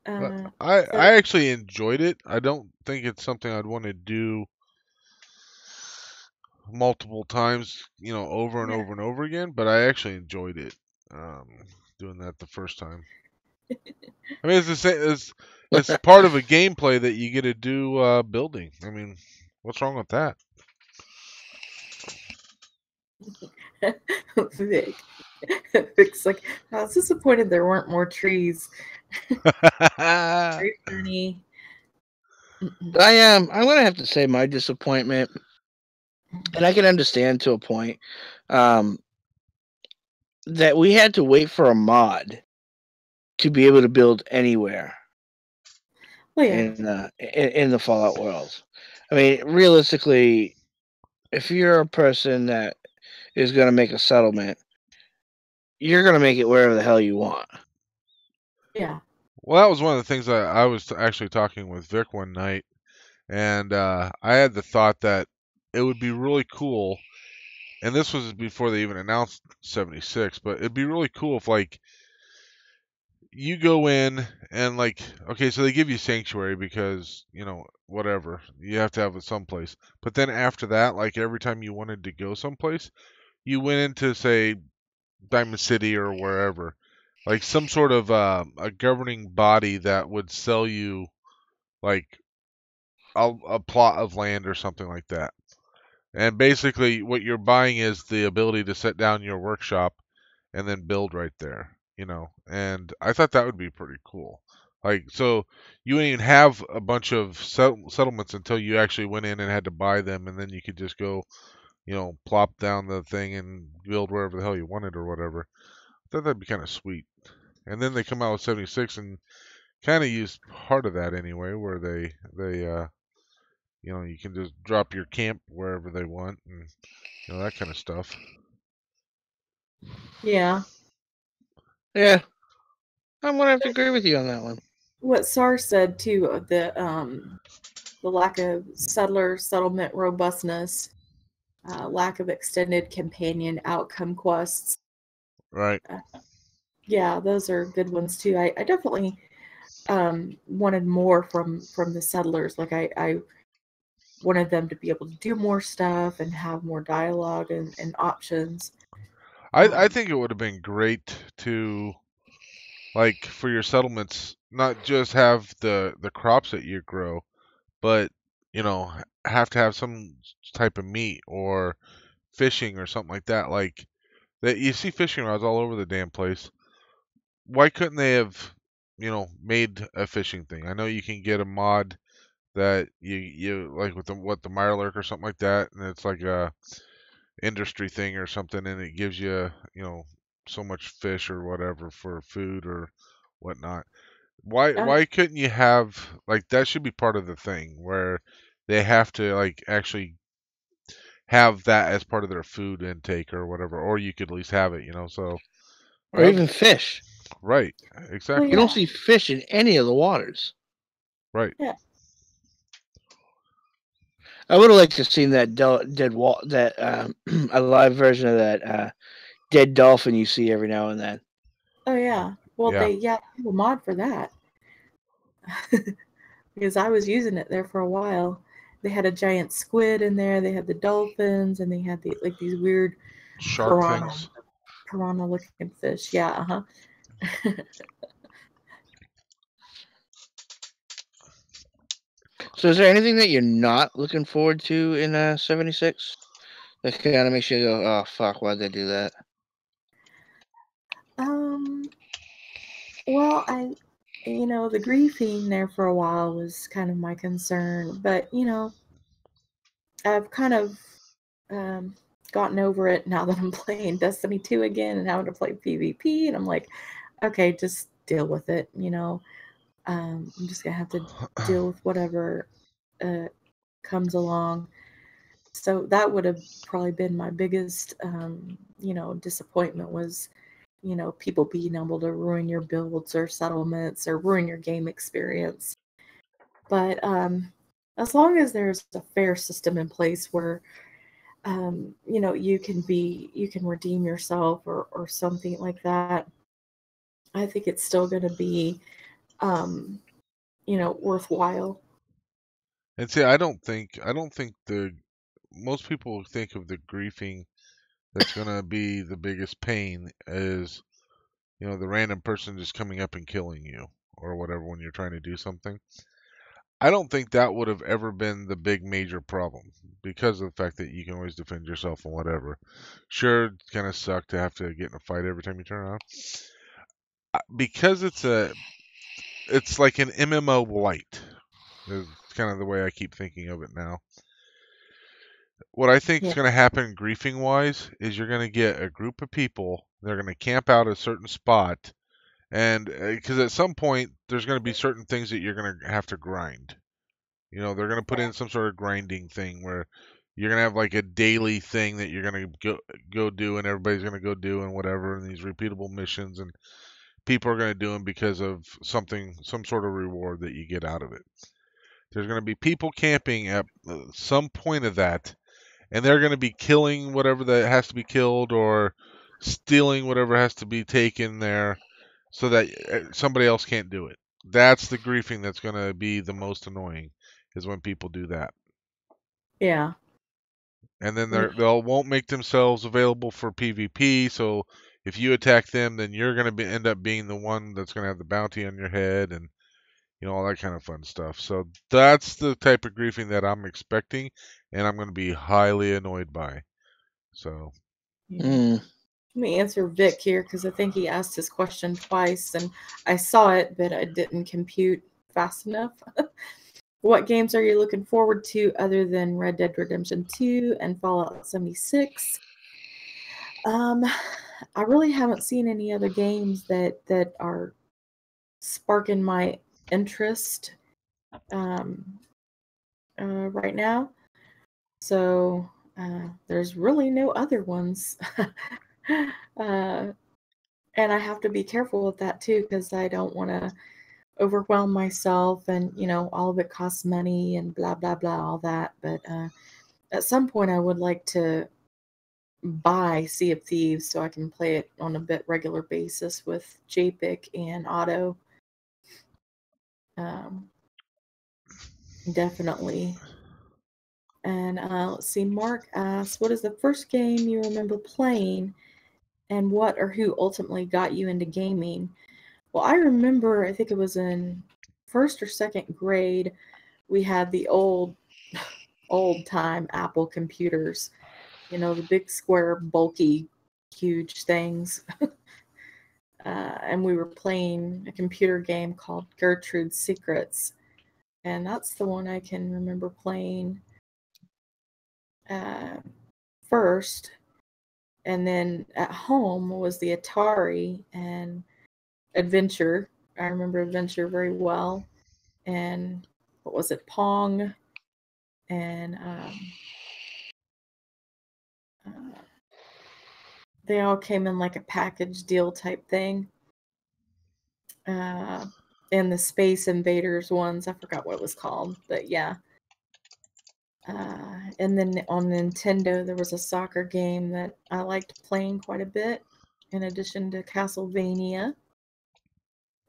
actually enjoyed it. I don't think it's something I'd want to do multiple times, over and Yeah. over and over again, but I actually enjoyed it, doing that the first time. I mean, it's the same it's part of a gameplay that you get to do building. I mean, what's wrong with that? Vic's like, I was disappointed there weren't more trees. Very funny. I am. I'm gonna have to say my disappointment, and I can understand to a point, that we had to wait for a mod to be able to build anywhere. Well, yeah. In the Fallout world. I mean, realistically, if you're a person that is going to make a settlement, you're going to make it wherever the hell you want. Yeah. Well, that was one of the things I was actually talking with Vic one night, and I had the thought that it would be really cool, and this was before they even announced 76, but it'd be really cool if, like, you go in and, like, okay, so they give you sanctuary because, whatever, you have to have it someplace. But then after that, like, every time you wanted to go someplace, you went into, say, Diamond City or wherever, like some sort of a governing body that would sell you, like, a plot of land or something like that. And basically, what you're buying is the ability to set down your workshop and then build right there, And I thought that would be pretty cool. Like, so you wouldn't even have a bunch of settlements until you actually went in and had to buy them, and then you could just go, plop down the thing and build wherever the hell you wanted or whatever. I thought that'd be kind of sweet. And then they come out with 76 and kind of use part of that anyway, where they you can just drop your camp wherever they want, and that kind of stuff. Yeah. Yeah. I'm gonna have to agree with you on that one. What SAR said too, the lack of settlement robustness, lack of extended companion outcome quests. Right. Yeah, those are good ones too. I definitely wanted more from the settlers. Like I wanted them to be able to do more stuff and have more dialogue and options. I think it would have been great to, like, for your settlements, not just have the crops that you grow, but have to have some type of meat or fishing or something like that. Like, that you see fishing rods all over the damn place. Why couldn't they have made a fishing thing. I know you can get a mod that you like with the Mirelurk or something like that, and it's like a industry thing or something, and it gives you so much fish or whatever for food or whatnot. Why Uh, why couldn't you have like that? Should be part of the thing where they have to like actually have that as part of their food intake or whatever, or you could at least have it, so Or that even fish. right, well, exactly, You don't yeah, see fish in any of the waters. right. yeah. I would have liked to have seen that a live version of that dead dolphin you see every now and then. Oh, yeah. Well, Yeah, they have a mod for that because I was using it there for a while. They had a giant squid in there. They had the dolphins, and they had these weird shark piranha things. piranha looking fish. Yeah, uh-huh. So, is there anything that you're not looking forward to in 76? That kind of makes you go, "Oh fuck, why'd they do that?" Um, well, the griefing there for a while was kind of my concern, but I've kind of um, gotten over it now that I'm playing Destiny 2 again and having to play PvP, and I'm like, okay, just deal with it. I'm just gonna have to deal with whatever comes along. So that would have probably been my biggest, disappointment was, people being able to ruin your builds or settlements or ruin your game experience. But as long as there's a fair system in place where, you can redeem yourself or something like that, I think it's still going to be, um, worthwhile. And see, I don't think the most people think of the griefing that's gonna be the biggest pain is the random person just coming up and killing you or whatever when you're trying to do something. I don't think that would have ever been the big major problem because of the fact that you can always defend yourself and whatever. Sure, it's kind of suck to have to get in a fight every time you turn around. Because it's like an MMO light. Is kind of the way I keep thinking of it now. What I think is Yeah. going to happen griefing wise is you're going to get a group of people. They're going to camp out a certain spot, and because at some point there's going to be certain things that you're going to have to grind. They're going to put in some sort of grinding thing where you're going to have like a daily thing that you're going to go do, and everybody's going to go do and whatever, and these repeatable missions, and people are going to do them because of some sort of reward that you get out of it. There's going to be people camping at some point of that, and they're going to be killing whatever that has to be killed or stealing whatever has to be taken there so that somebody else can't do it. That's the griefing that's going to be the most annoying is when people do that. Yeah. And then they'll won't make themselves available for PvP, so if you attack them, then you're going to end up being the one that's going to have the bounty on your head and all that kind of fun stuff. So that's the type of griefing that I'm expecting, and I'm going to be highly annoyed by. So, Yeah. Mm. Let me answer Vic here because I think he asked his question twice and I saw it, but I didn't compute fast enough. What games are you looking forward to other than Red Dead Redemption 2 and Fallout 76? I really haven't seen any other games that are sparking my interest right now. So there's really no other ones. And I have to be careful with that too because I don't want to overwhelm myself and all of it costs money and blah blah blah all that. But at some point I would like to buy Sea of Thieves so I can play it on a bit regular basis with JPIC and Otto. Um, Definitely. And let's see, Mark asks, what is the first game you remember playing and what or who ultimately got you into gaming? Well, I remember, I think it was in first or second grade, we had the old time Apple computers, the big square, bulky, huge things. and we were playing a computer game called Gertrude's Secrets, and that's the one I can remember playing first. And then at home was the Atari and Adventure. I remember Adventure very well. And what was it, Pong, and they all came in like a package deal type thing. And the Space Invaders ones, I forgot what it was called, but yeah. And then on Nintendo, there was a soccer game that I liked playing quite a bit, in addition to Castlevania.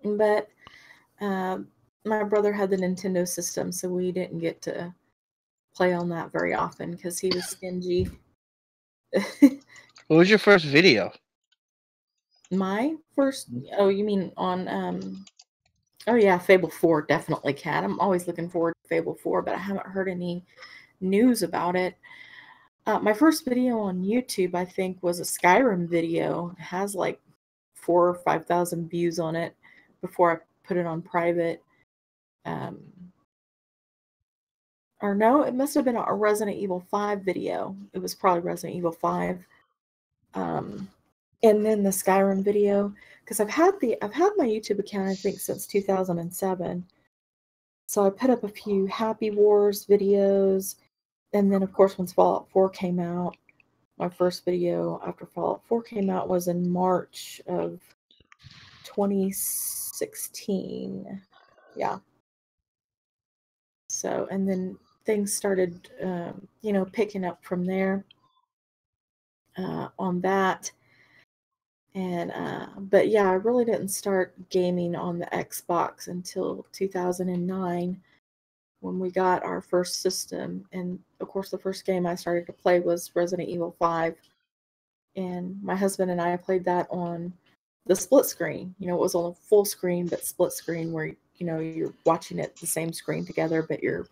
But my brother had the Nintendo system, so we didn't get to play on that very often because he was stingy. What was your first video? My first, oh, you mean on, oh yeah, Fable 4, definitely, Cat. I'm always looking forward to Fable 4, but I haven't heard any news about it. My first video on YouTube, I think, was a Skyrim video. It has like 4,000 or 5,000 views on it before I put it on private. Or no, it must have been a Resident Evil 5 video. It was probably Resident Evil 5. And then the Skyrim video, because I've had my YouTube account, I think, since 2007. So I put up a few Happy Wars videos, and then of course once Fallout 4 came out, my first video after Fallout 4 came out was in March of 2016. Yeah. So, and then things started, picking up from there on that. And but yeah, I really didn't start gaming on the Xbox until 2009 when we got our first system. And of course, the first game I started to play was Resident Evil 5. And my husband and I played that on the split screen. It was on a full screen, but split screen where, you're watching it the same screen together, but you're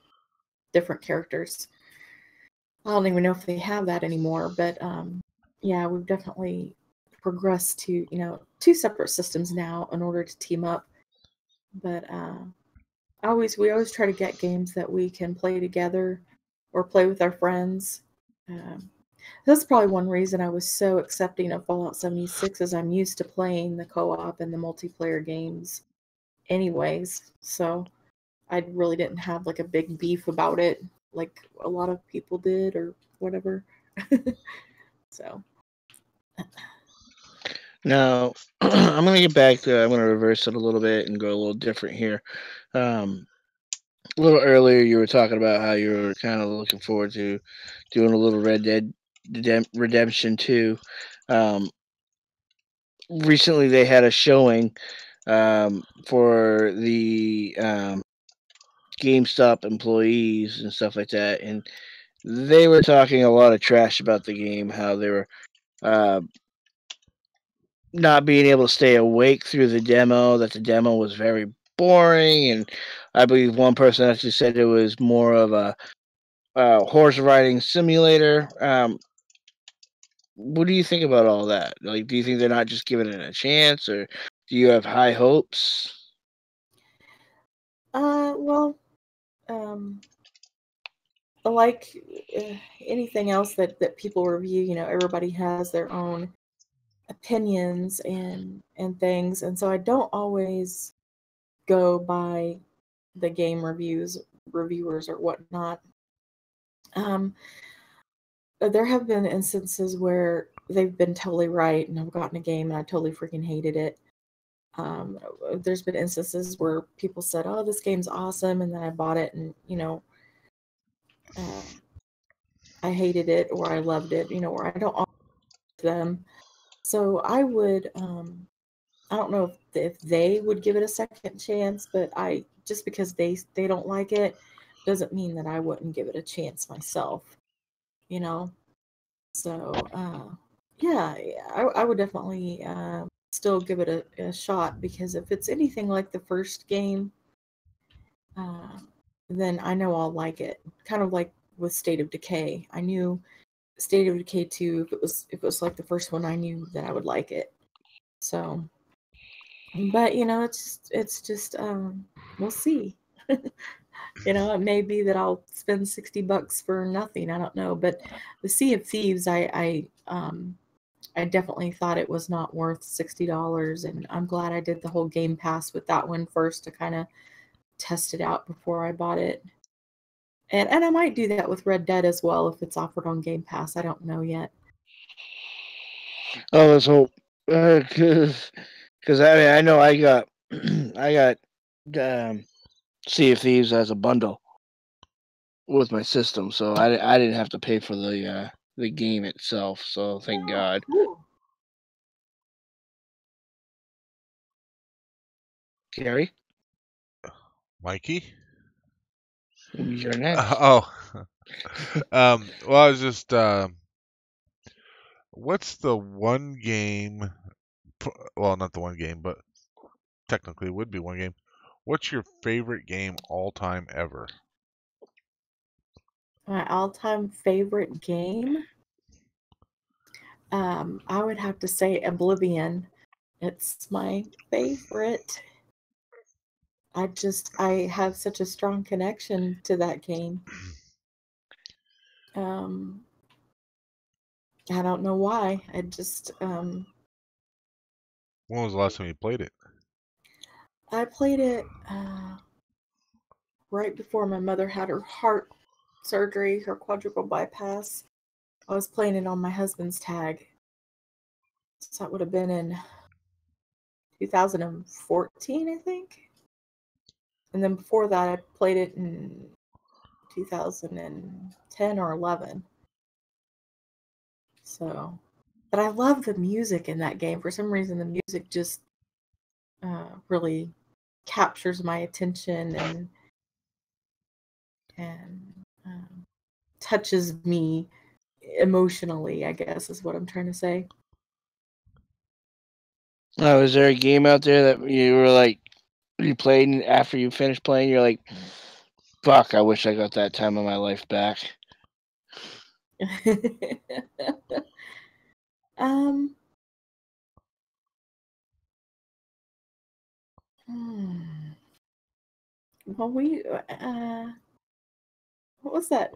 different characters. I don't even know if they have that anymore, but yeah, we've definitely progressed to, 2 separate systems now in order to team up. But we always try to get games that we can play together or play with our friends. That's probably one reason I was so accepting of Fallout 76, is I'm used to playing the co-op and the multiplayer games anyways. So I really didn't have like a big beef about it like a lot of people did or whatever. So Now, I'm going to get back to, I'm going to reverse it a little bit and go a little different here. A little earlier, you were talking about how you were kind of looking forward to doing a little Red Dead Redemption 2. Recently, they had a showing for the GameStop employees and stuff like that, and they were talking a lot of trash about the game, how they were not being able to stay awake through the demo, that the demo was very boring, and I believe one person actually said it was more of a horse riding simulator. What do you think about all that? Like, do you think they're not just giving it a chance, or do you have high hopes? Well, like anything else that people review, everybody has their own opinions and things, and so I don't always go by the game reviewers or whatnot. There have been instances where they've been totally right, and I've gotten a game and I totally freaking hated it. There's been instances where people said, "Oh, this game's awesome," and then I bought it, and I hated it or I loved it, or I don't them. So I would, I don't know if they would give it a second chance, but just because they don't like it doesn't mean that I wouldn't give it a chance myself, So yeah, I would definitely still give it a shot, because if it's anything like the first game, then I know I'll like it. Kind of like with State of Decay. I knew State of Decay 2, if it was like the first one, I knew that I would like it. So But it's just we'll see. It may be that I'll spend $60 for nothing. I don't know. But the Sea of Thieves, I definitely thought it was not worth $60, and I'm glad I did the whole Game Pass with that one first to kind of test it out before I bought it. And I might do that with Red Dead as well if it's offered on Game Pass. I don't know yet. Oh, let's hope. Because I know I got I got Sea of Thieves as a bundle with my system, so I didn't have to pay for the game itself. So thank God. Cool. Gary, Mikey? you're next. Well, I was just, what's the one game? Well, not the one game, but technically it would be one game. What's your favorite game all time ever? My all-time favorite game? I would have to say Oblivion. It's my favorite. I have such a strong connection to that game. I don't know why. When was the last time you played it? I played it right before my mother had her heart surgery, her quadruple bypass. I was playing it on my husband's tag. So that would have been in 2014, I think. And then before that, I played it in 2010 or 11. So, but I love the music in that game. For some reason, the music just really captures my attention and touches me emotionally, I guess is what I'm trying to say. Oh, is there a game out there that you were like, you played and after you finished playing, you're like, fuck, I wish I got that time of my life back? Well, what was that?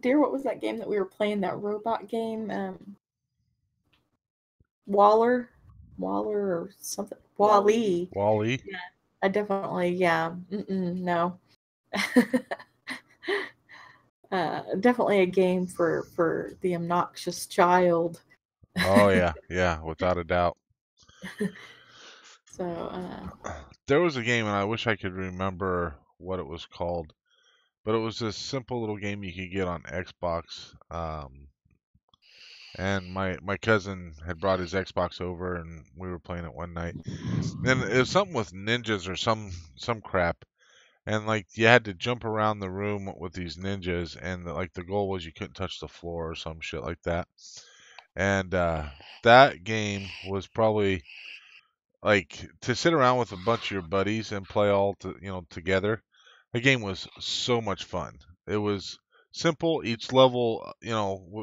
Dear, what was that game that we were playing? That robot game? Waller or something. Wall-E. Wall-E? Yeah, I definitely, yeah. No. Definitely a game for the obnoxious child. Oh yeah, without a doubt. So, there was a game, and I wish I could remember what it was called, but it was this simple little game you could get on Xbox. And my cousin had brought his Xbox over, and we were playing it one night. And it was something with ninjas or some crap, and like you had to jump around the room with these ninjas, and the goal was you couldn't touch the floor or some shit like that. And that game was probably like to sit around with a bunch of your buddies and play all together. The game was so much fun. It was simple. Each level,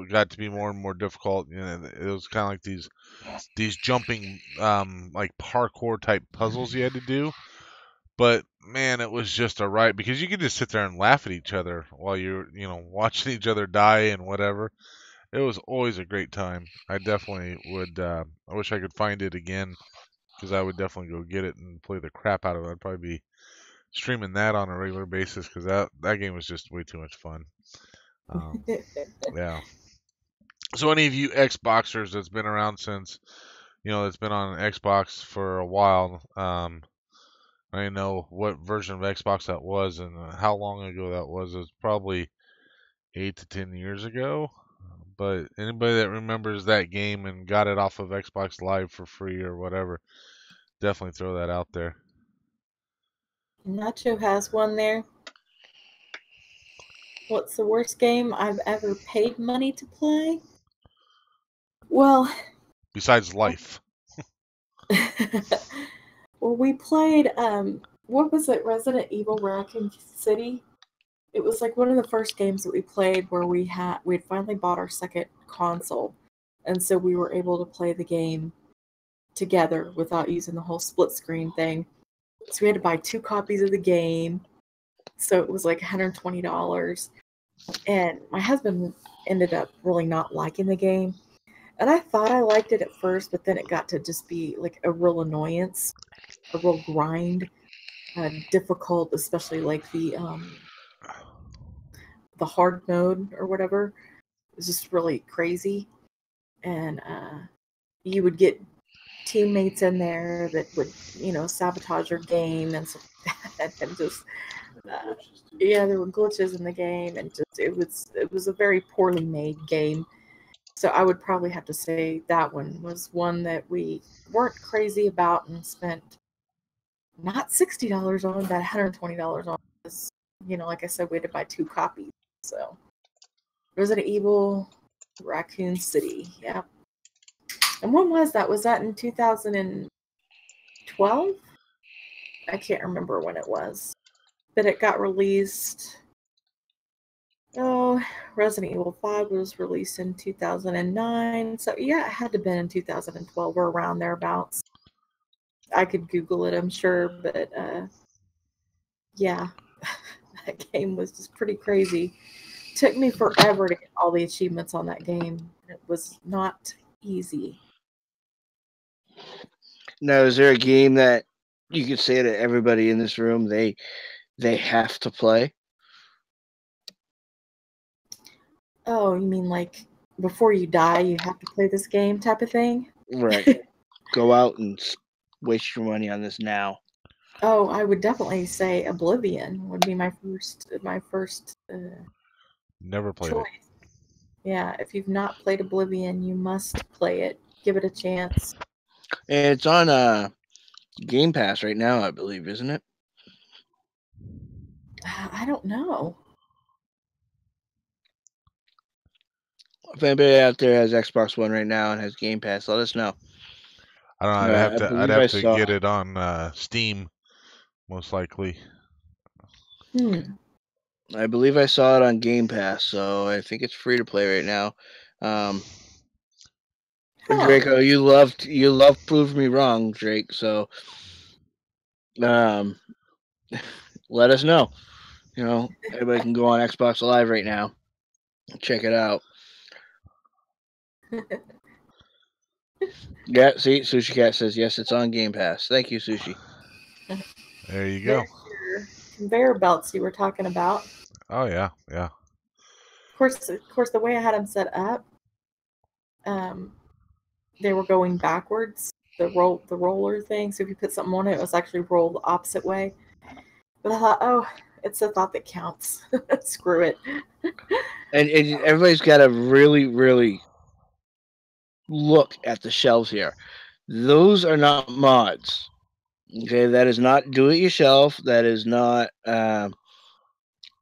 got to be more and more difficult. It was kind of like these jumping, like parkour type puzzles you had to do. But man, it was just a riot because you could just sit there and laugh at each other while you're, watching each other die and whatever. It was always a great time. I definitely would. I wish I could find it again because I would definitely go get it and play the crap out of it. I'd probably be streaming that on a regular basis because that game was just way too much fun. Yeah. So any of you Xboxers that's been around since, that's been on Xbox for a while, I didn't know what version of Xbox that was and how long ago that was. It was probably 8 to 10 years ago. But anybody that remembers that game and got it off of Xbox Live for free or whatever, definitely throw that out there. Nacho has one there. What's the worst game I've ever paid money to play? Well, besides Life. well, we played what was it? Resident Evil Raccoon City. It was like one of the first games that we played where we'd finally bought our second console, and so we were able to play the game together without using the whole split screen thing. So we had to buy 2 copies of the game. So it was like $120. And my husband ended up really not liking the game. And I thought I liked it at first, but then it got to just be like a real annoyance, a real grind, difficult, especially like the hard mode or whatever. It was just really crazy. And you would get teammates in there that would, sabotage your game and stuff like that, and just yeah, there were glitches in the game, and just it was a very poorly made game. So I would probably have to say that one was one that we weren't crazy about and spent not $60 on, but $120 on. Because, like I said, we had to buy 2 copies. So Resident Evil, Raccoon City, yeah. And when was that? Was that in 2012? I can't remember when it was. But it got released. Oh, Resident Evil 5 was released in 2009. So, yeah, it had to have been in 2012 or around thereabouts. I could Google it, I'm sure. But, yeah, that game was just pretty crazy. It took me forever to get all the achievements on that game. It was not easy. Now, is there a game that you could say to everybody in this room they have to play? Oh, you mean like before you die, you have to play this game type of thing? Right. Go out and waste your money on this now. Oh, I would definitely say Oblivion would be my first Never played choice. Yeah, if you've not played Oblivion, you must play it. Give it a chance. And it's on Game Pass right now, I believe, isn't it? I don't know. If anybody out there has Xbox One right now and has Game Pass, let us know. I don't know. I'd have to get it on Steam, most likely. I believe I saw it on Game Pass, so I think it's free to play right now. Draco, you love prove me wrong, Drake. So, let us know. Everybody can go on Xbox Live right now. Check it out. Yeah, see, Sushi Cat says yes, it's on Game Pass. Thank you, Sushi. There you go. Conveyor belts you were talking about. Oh yeah. Of course, the way I had them set up, they were going backwards. The roller thing. So if you put something on it, it was actually rolled the opposite way. But I thought, oh, it's the thought that counts. Screw it. And everybody's got to really, really look at the shelves here. Those are not mods. Okay, that is not do-it-yourself. That is not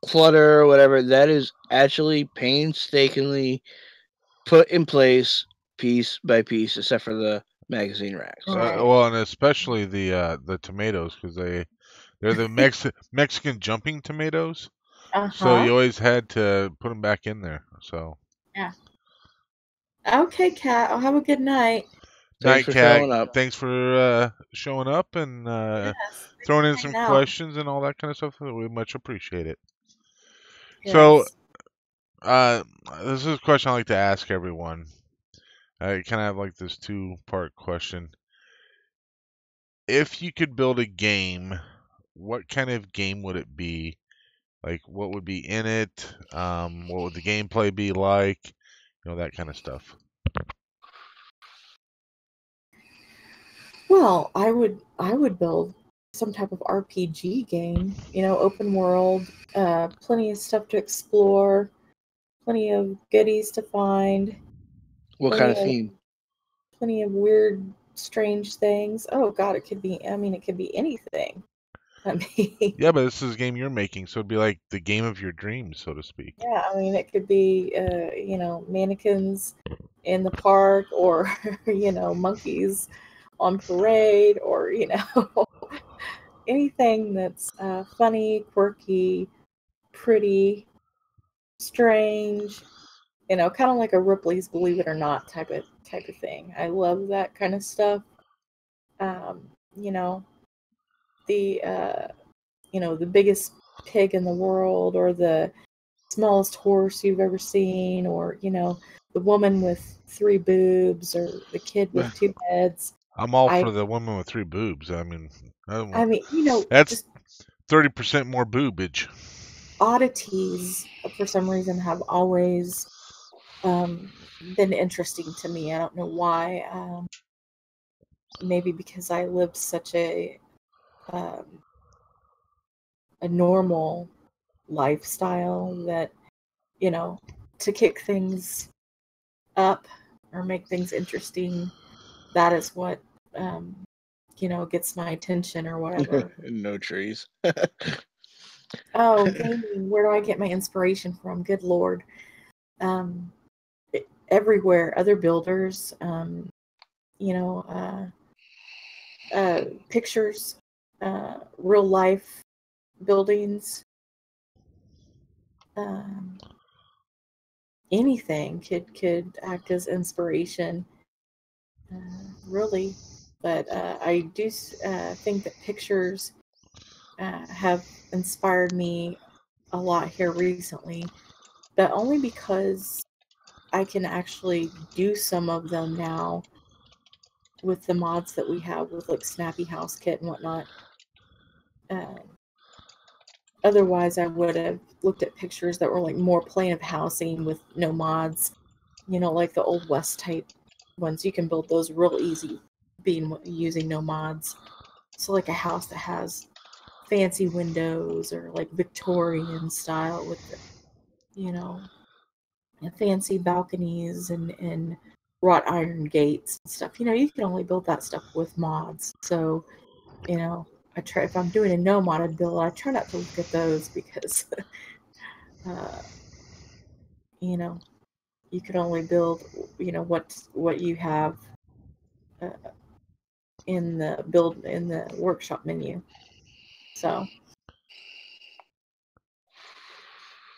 clutter or whatever. That is actually painstakingly put in place piece by piece, except for the magazine racks. Well, and especially the tomatoes, because they're the Mexican jumping tomatoes. So you always had to put them back in there. So yeah. Okay, Kat. I'll have a good night. Night, Kat. Thanks for showing up and throwing in some questions and all that kind of stuff. We much appreciate it. Yes. So, this is a question I like to ask everyone. I kind of have like this 2-part question. If you could build a game, what kind of game would it be? Like, what would be in it? What would the gameplay be like? That kind of stuff. Well, I would build some type of RPG game, open world, plenty of stuff to explore, plenty of goodies to find. What kind of theme? Plenty of weird, strange things. Oh God, it could be anything. Yeah, but this is a game you're making, so it'd be like the game of your dreams, so to speak. Yeah, it could be, mannequins in the park, or monkeys on parade, or anything that's funny, quirky, pretty, strange. Kind of like a Ripley's Believe It or Not type of thing. I love that kind of stuff. You know, the the biggest pig in the world, or the smallest horse you've ever seen, or the woman with 3 boobs, or the kid with 2 heads. I'm all I for the woman with 3 boobs. I mean, that's just 30% more boobage. Oddities, for some reason, have always been interesting to me. I don't know why. Maybe because I lived such a normal lifestyle that, to kick things up or make things interesting, that is what gets my attention or whatever. No trees. Oh, gaming. Where do I get my inspiration from? Good Lord. Everywhere. Other builders, pictures, real life buildings, anything could act as inspiration, really. But I do think that pictures have inspired me a lot here recently, but only because I can actually do some of them now with the mods that we have with like Snappy House Kit and whatnot. Otherwise, I would have looked at pictures that were like more plan of housing with no mods, like the Old West type ones. You can build those real easy, using no mods. So like a house that has fancy windows, or like Victorian style with fancy balconies and wrought iron gates and stuff. You can only build that stuff with mods. So, I try, if I'm doing a no modded build, I try not to look at those because, you can only build, what you have in the workshop menu. So.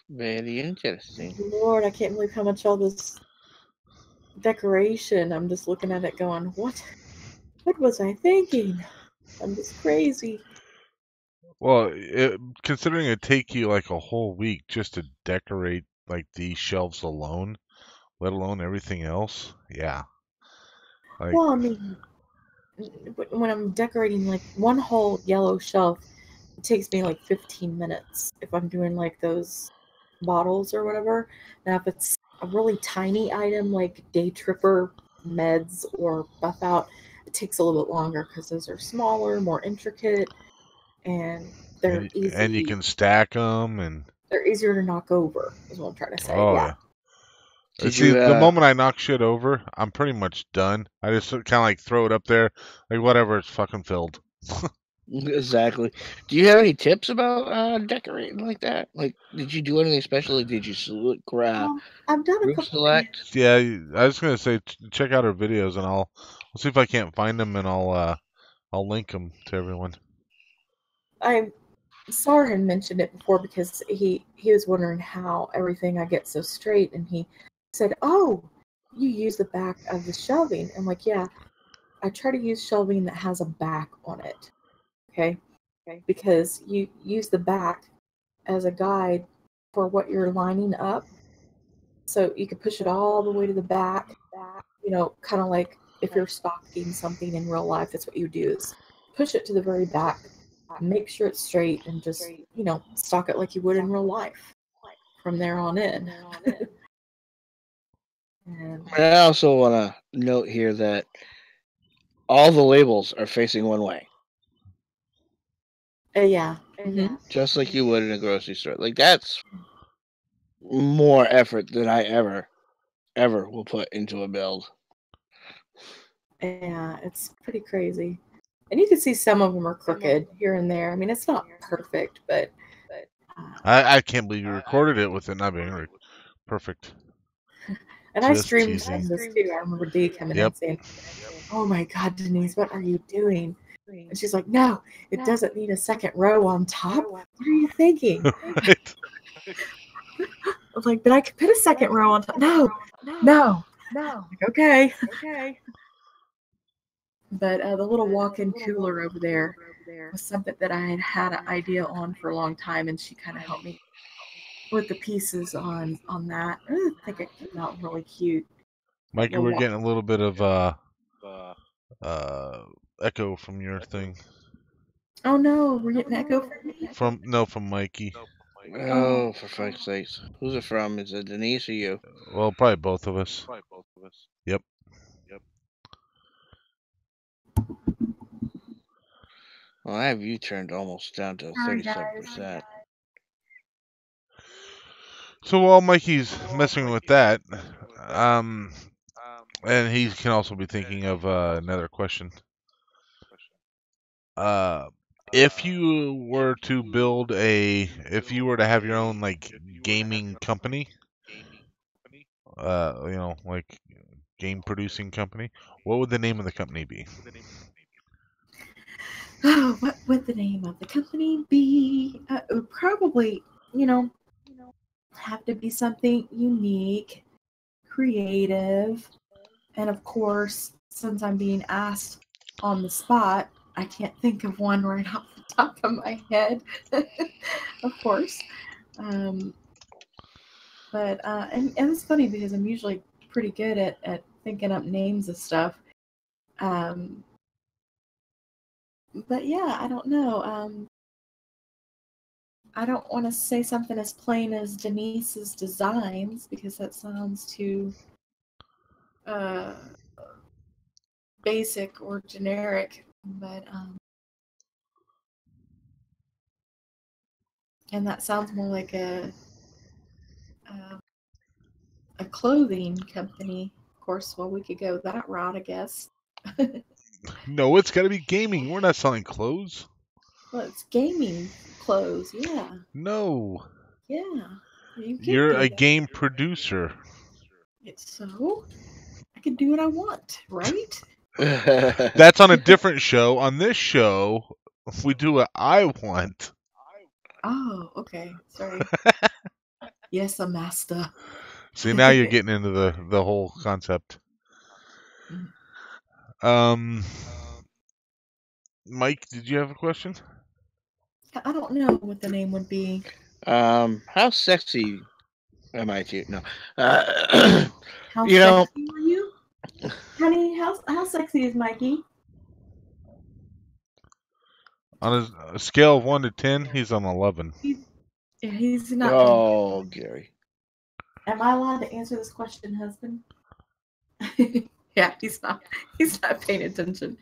Very interesting. Lord, I can't believe how much all this decoration. I'm just looking at it going, what was I thinking? I'm just crazy. Well, considering it take you like a whole week just to decorate like these shelves alone, let alone everything else, yeah. Like, Well, I mean, when I'm decorating like one whole yellow shelf, it takes me like 15 minutes if I'm doing like those bottles or whatever. Now, if it's a really tiny item like Day Tripper meds or Buff Out, it takes a little bit longer because those are smaller, more intricate, and they're easy. And you can stack them, and they're easier to knock over, is what I'm trying to say. Oh, yeah. The moment I knock shit over, I'm pretty much done. I just kind of like throw it up there, like whatever, it's fucking filled. Exactly. Do you have any tips about decorating like that? Like, did you do anything special? Like, did you I've done a couple select? Yeah, I was gonna say check out our videos, and I'll see if I can't find them, and I'll link them to everyone. Sar had mentioned it before because he was wondering how everything I get so straight, and he said, "Oh, you use the back of the shelving." I'm like, "Yeah, I try to use shelving that has a back on it." Okay, because you use the back as a guide for what you're lining up, so you can push it all the way to the back. Kind of like if you're stocking something in real life, that's what you do: is push it to the very back, make sure it's straight, and just stock it like you would in real life from there on in. And I also want to note here that all the labels are facing one way. Yeah. Mm-hmm. Just like you would in a grocery store. Like, that's more effort than I ever will put into a build. Yeah, it's pretty crazy. And you can see some of them are crooked here and there. I mean, it's not perfect, but I can't believe you recorded it with it not being perfect. And I streamed this too. I remember Dee coming in saying, "Oh my God, Denise, what are you doing?" And she's like, "No, it doesn't need a second row on top. What are you thinking?" Right. I was like, "But I could put a second row on top." No. Like, okay. But the little walk-in cooler over there was something that I had an idea on for a long time, and she kind of helped me with the pieces on that. I think it came out really cute. Mikey, Little we're walk- getting a little bit of echo from your thing. Oh no, we're getting echo from me. From Mikey. Oh, for fuck's sakes. Who's it from? Is it Denise or you? Well, probably both of us. Yep. Well, I have you turned almost down to Sorry, 37%. So while Mikey's messing with that, and he can also be thinking of another question. If you were to if you were to have your own like gaming company, like game producing company, what would the name of the company be? Oh, what would the name of the company be? It would probably, have to be something unique, creative, and of course, since I'm being asked on the spot, I can't think of one right off the top of my head. Of course. But and it's funny because I'm usually pretty good at thinking up names of stuff. But yeah, I don't know. I don't want to say something as plain as Denise's Designs because that sounds too basic or generic. But and that sounds more like a clothing company. Of course, well, we could go that route, I guess. No, it's got to be gaming. We're not selling clothes. Well, it's gaming clothes, yeah. No. Yeah. You're a game producer. So I can do what I want, right? That's on a different show. On this show, we do what I want. Oh, okay. Sorry. Yes, a master. See, now you're getting into the whole concept. Mike, did you have a question? I don't know what the name would be. How sexy am I to you? No. How sexy are you? Honey, how sexy is Mikey? On a scale of 1 to 10, he's on 11. He's not. Oh, Gary. Am I allowed to answer this question, husband? Yeah, he's not paying attention.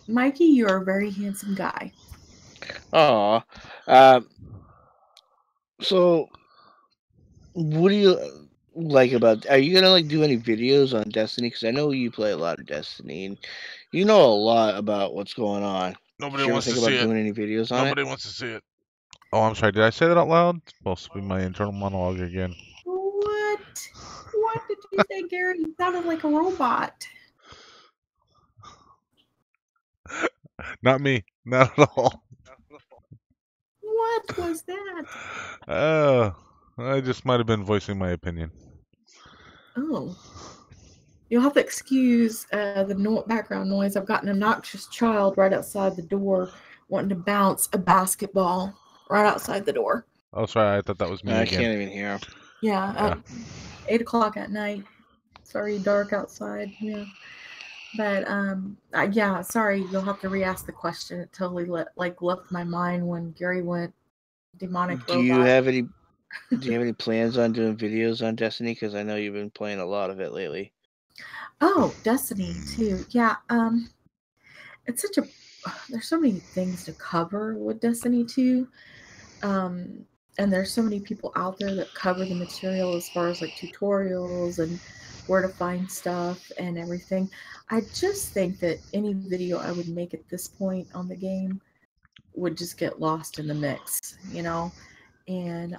Mikey, you're a very handsome guy. Aw. So, what do you like about? Are you gonna do any videos on Destiny? Because I know you play a lot of Destiny, and you know a lot about what's going on. Nobody wants to see it. Doing any videos on Nobody wants to see it. Oh, I'm sorry. Did I say that out loud? It's supposed to be my internal monologue again. What? What did you say, Gary? You sounded like a robot. Not me. Not at all. What was that? I just might have been voicing my opinion. Oh. You'll have to excuse the background noise. I've got an obnoxious child right outside the door wanting to bounce a basketball right outside the door. Oh, sorry. I thought that was me again. I can't even hear him. Yeah. 8 o'clock at night. Sorry, dark outside. Yeah. But yeah, sorry. You'll have to re-ask the question. It totally left my mind when Gary went demonic robot. Do you have any plans on doing videos on Destiny? Because I know you've been playing a lot of it lately. Oh, Destiny too. Yeah. It's there's so many things to cover with Destiny 2. And there's so many people out there that cover the material as far as like tutorials and where to find stuff and everything. I just think that any video I would make at this point on the game would just get lost in the mix, And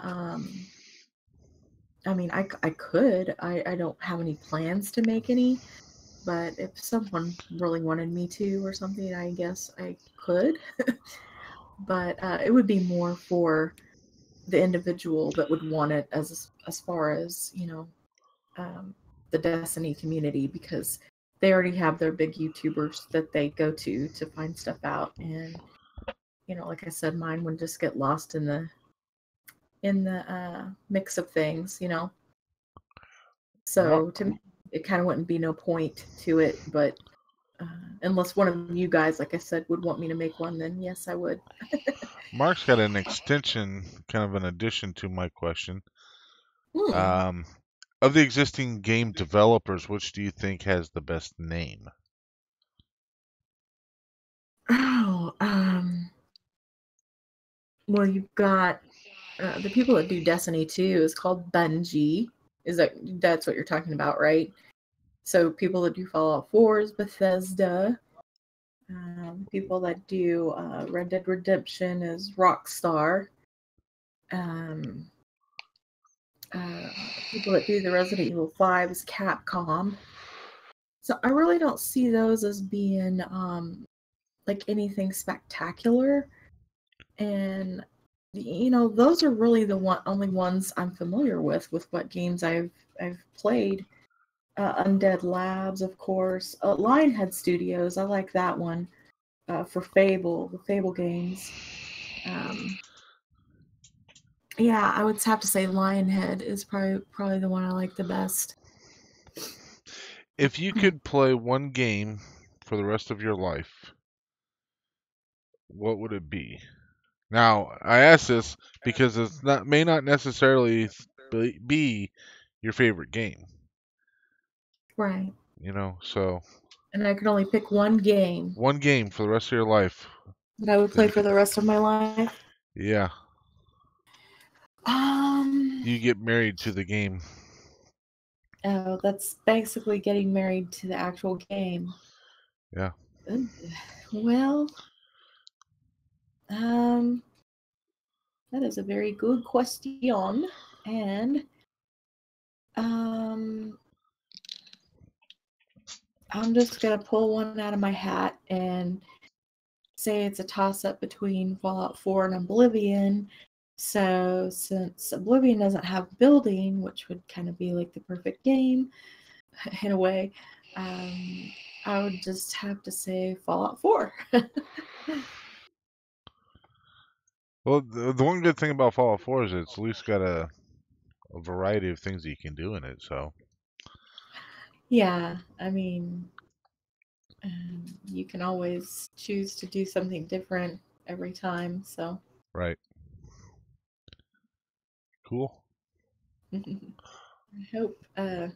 I mean, I could. I don't have any plans to make any, but if someone really wanted me to or something, I guess I could. But it would be more for the individual that would want it as far as the Destiny community, because they already have their big YouTubers that they go to find stuff out. And like I said, mine would just get lost in the mix of things. So to me, it kind of wouldn't be no point to it, but unless one of you guys, like I said, would want me to make one, then yes, I would. Mark's got an extension, kind of an addition to my question. Of the existing game developers, which do you think has the best name? Oh, well, you've got the people that do Destiny 2 is called Bungie. That's what you're talking about, right? So people that do Fallout 4 is Bethesda. People that do Red Dead Redemption is Rockstar. People that do the Resident Evil 5 is Capcom. So I really don't see those as being like anything spectacular. And those are really the only ones I'm familiar with what games I've played. Undead Labs, of course. Lionhead Studios, I like that one. For Fable, the Fable games. Yeah, I would have to say Lionhead is probably the one I like the best. If you could play one game for the rest of your life, what would it be? Now, I ask this because may not necessarily be your favorite game. Right. So. And I could only pick one game. One game for the rest of your life. That I would play for the rest of my life? Yeah. You get married to the game. Oh, that's basically getting married to the actual game. Yeah. Well, that is a very good question, and I'm just gonna pull one out of my hat and say it's a toss-up between Fallout 4 and Oblivion. So since Oblivion doesn't have building, which would kind of be like the perfect game in a way, I would just have to say Fallout 4. Well, the one good thing about Fallout 4 is it's at least got a variety of things that you can do in it. So. Yeah, I mean, you can always choose to do something different every time. So. Right. Cool. I hope I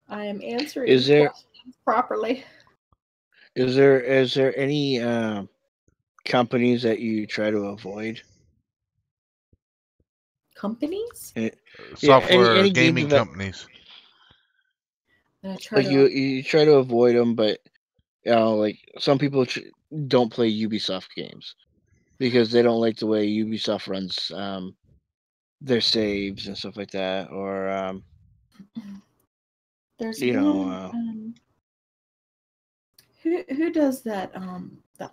am answering questions properly. Is there any companies that you try to avoid? Companies? Software any gaming companies. You try to avoid them, but like some people don't play Ubisoft games because they don't like the way Ubisoft runs their saves and stuff like that, or there's who does that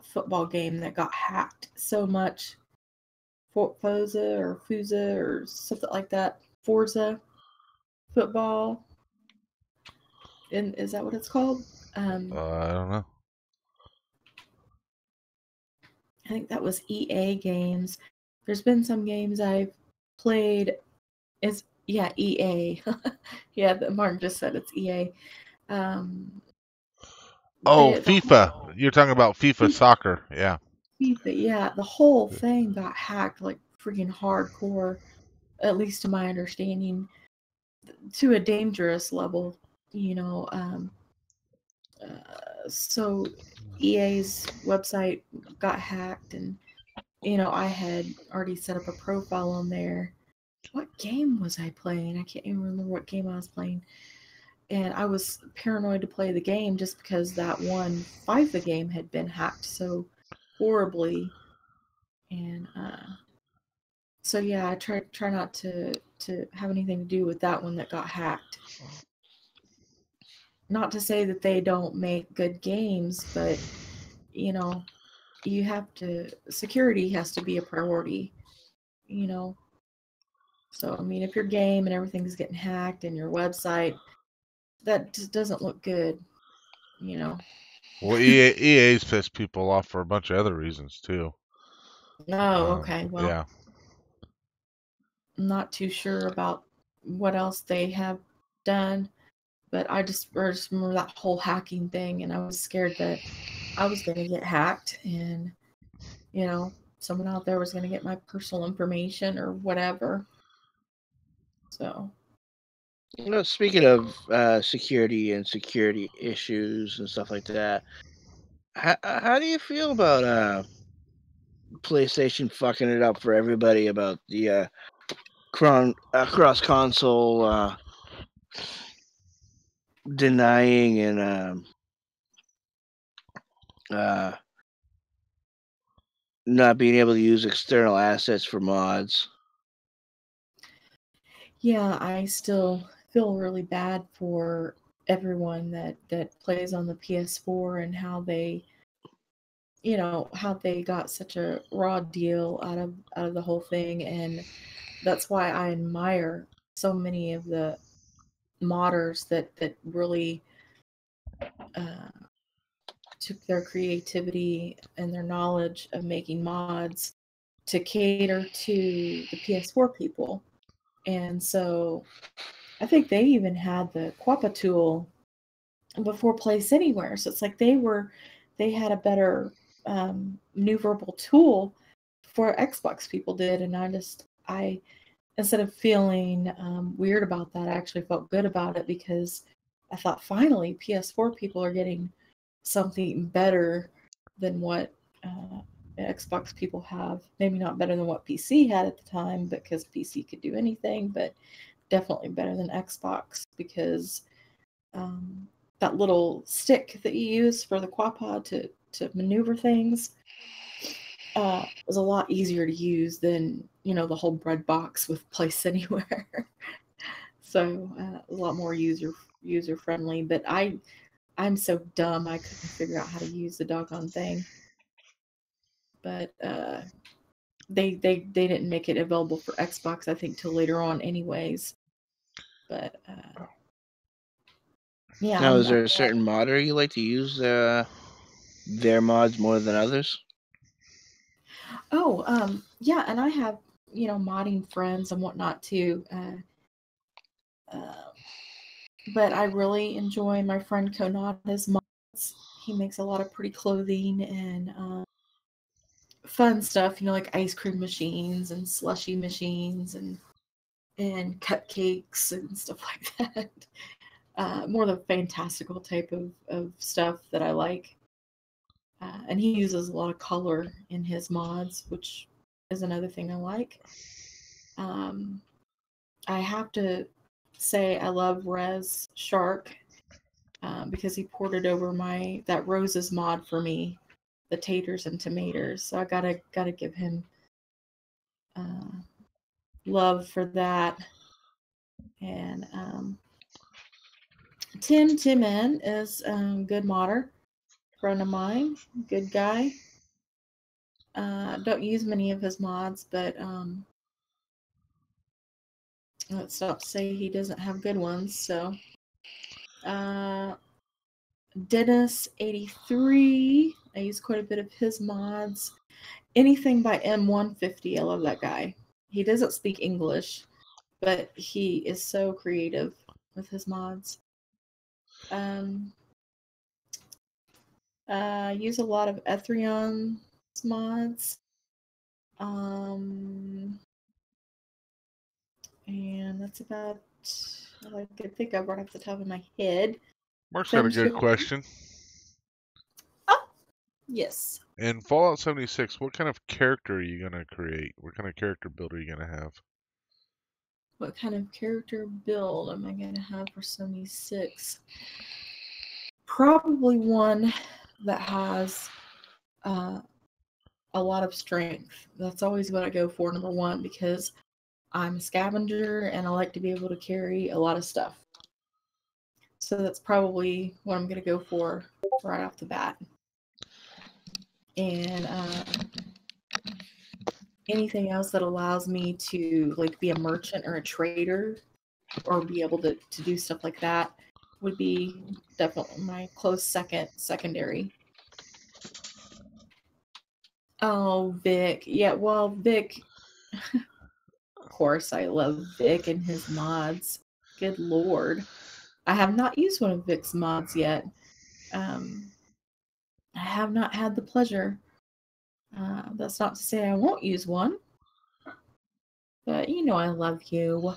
football game that got hacked so much? Forza or something like that. Forza football. And is that what it's called? I don't know. I think that was EA games. There's been some games I've played. EA. Yeah, Martin just said it's EA. FIFA. You're talking about FIFA soccer. Yeah. FIFA, yeah. The whole thing got hacked like freaking hardcore, at least to my understanding, to a dangerous level, so EA's website got hacked, and I had already set up a profile on there. What game was I playing? I can't even remember what game I was playing. And I was paranoid to play the game just because that one FIFA game had been hacked so horribly. And so yeah, I try not to have anything to do with that one that got hacked. Not to say that they don't make good games, but you have to, security has to be a priority, So, I mean, if your game and everything's getting hacked and your website, that just doesn't look good. you know. Well, EA's pissed people off for a bunch of other reasons too. Oh, okay. Well, yeah. I'm not too sure about what else they have done, but I just remember that whole hacking thing, and I was scared that I was going to get hacked, and you know, someone out there was going to get my personal information or whatever. So, You know, speaking of security and security issues and stuff like that, how do you feel about PlayStation fucking it up for everybody about the cross console denying and not being able to use external assets for mods? yeah, I still feel really bad for everyone that plays on the PS4 and how they, you know, how they got such a raw deal out of the whole thing. And that's why I admire so many of the modders that really took their creativity and their knowledge of making mods to cater to the PS4 people. And so I think they even had the Quappa tool before Place Anywhere. So it's like they had a better maneuverable tool for Xbox people did. And I instead of feeling weird about that, I actually felt good about it because I thought finally PS4 people are getting something better than what Xbox people have. Maybe not better than what PC had at the time, because PC could do anything, but definitely better than Xbox because that little stick that you use for the quad to maneuver things was a lot easier to use than, you know, the whole bread box with Place Anywhere. So a lot more user friendly. But I'm so dumb I couldn't figure out how to use the doggone thing. But they didn't make it available for Xbox, I think, till later on, anyways. But yeah. Now, is there a certain modder you like to use their mods more than others? Oh, yeah, and I have, you know, modding friends and whatnot too. But I really enjoy my friend Konada's mods. He makes a lot of pretty clothing and fun stuff, you know, like ice cream machines and slushy machines and cupcakes and stuff like that. More the fantastical type of stuff that I like. And he uses a lot of color in his mods, which is another thing I like. I have to say I love Rez Shark because he ported over that Roses mod for me, the taters and tomatoes. So I gotta give him love for that. And Tim is good modder, friend of mine, good guy. Don't use many of his mods, but that's not to say he doesn't have good ones. So Dennis83, I use quite a bit of his mods. Anything by M150, I love that guy. He doesn't speak English, but he is so creative with his mods. Use a lot of Ethrion's mods. And that's about all I could think of right off the top of my head. Mark's got a good question. Oh, yes. In Fallout 76, what kind of character are you going to create? What kind of character build are you going to have? What kind of character build am I going to have for 76? Probably one that has a lot of strength. That's always what I go for, number one, because I'm a scavenger and I like to be able to carry a lot of stuff. So that's probably what I'm going to go for right off the bat. And anything else that allows me to like be a merchant or a trader or be able to do stuff like that would be definitely my close secondary. Oh, Vic. Yeah, well, Vic. Of course, I love Vic and his mods. Good lord. I have not used one of Vic's mods yet. I have not had the pleasure. That's not to say I won't use one. But you know I love you.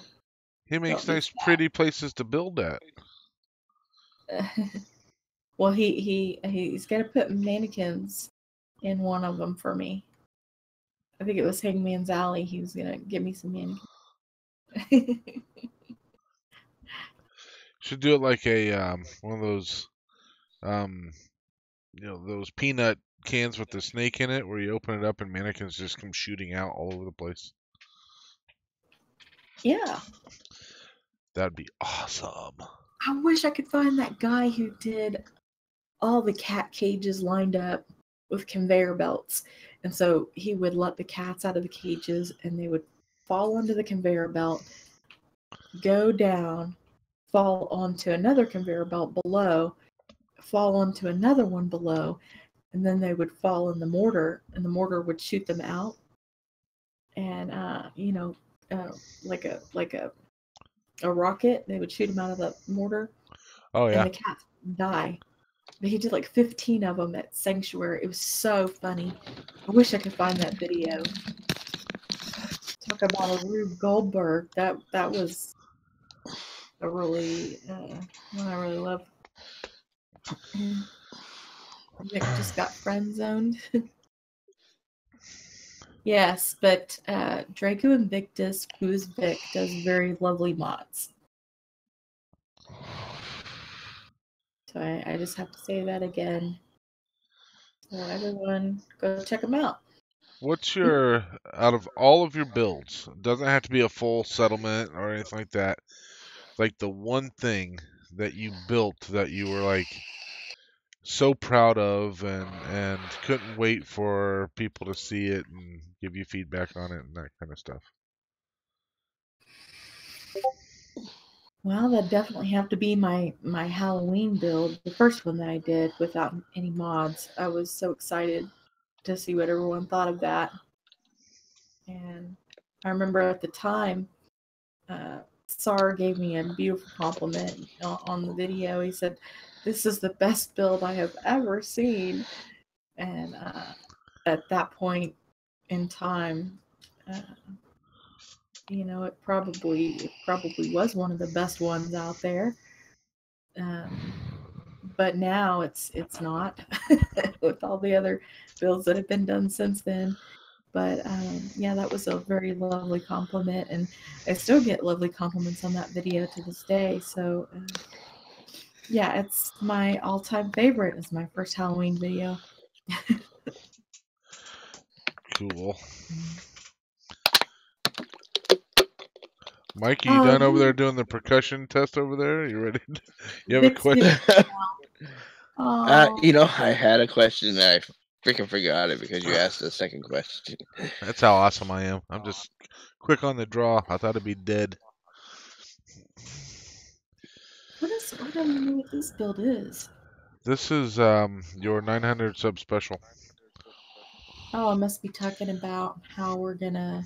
He makes Don't be nice, pretty places to build at. Well, he's gonna put mannequins in one of them for me. I think it was Hangman's Alley. He was gonna give me some mannequins. Should do it like a one of those those peanut cans with the snake in it, where you open it up and mannequins just come shooting out all over the place. Yeah. That'd be awesome. I wish I could find that guy who did all the cat cages lined up with conveyor belts. And so he would let the cats out of the cages and they would fall onto the conveyor belt, go down, fall onto another conveyor belt below, fall onto another one below, and then they would fall in the mortar and the mortar would shoot them out. And like a rocket, they would shoot them out of the mortar. Oh yeah. And the cats would die. But he did like 15 of them at Sanctuary. It was so funny. I wish I could find that video. Talk about a Rube Goldberg. That was a really one I really love. Vic just got friend zoned. Yes, but Draco Invictus, who's Vic, does very lovely mods. So I just have to say that again. So everyone, go check them out. What's your, out of all of your builds, doesn't have to be a full settlement or anything like that, like the one thing that you built that you were like so proud of and couldn't wait for people to see it and give you feedback on it and that kind of stuff? Well, that'd definitely have to be my Halloween build, the first one that I did without any mods. I was so excited to see what everyone thought of that. And I remember at the time, Sar gave me a beautiful compliment on the video. He said, "This is the best build I have ever seen." And at that point in time, it probably was one of the best ones out there. But now it's not with all the other builds that have been done since then. But yeah, that was a very lovely compliment, and I still get lovely compliments on that video to this day. So yeah, it's my all-time favorite. It's my first Halloween video. Cool. Mike, are you done over there doing the percussion test over there? Are you ready? You have a question? I had a question and I freaking forgot it because you asked the second question. That's how awesome I am. I'm just quick on the draw. I thought it'd be dead. I don't even know what this build is. This is your 900 sub special. Oh, I must be talking about how we're gonna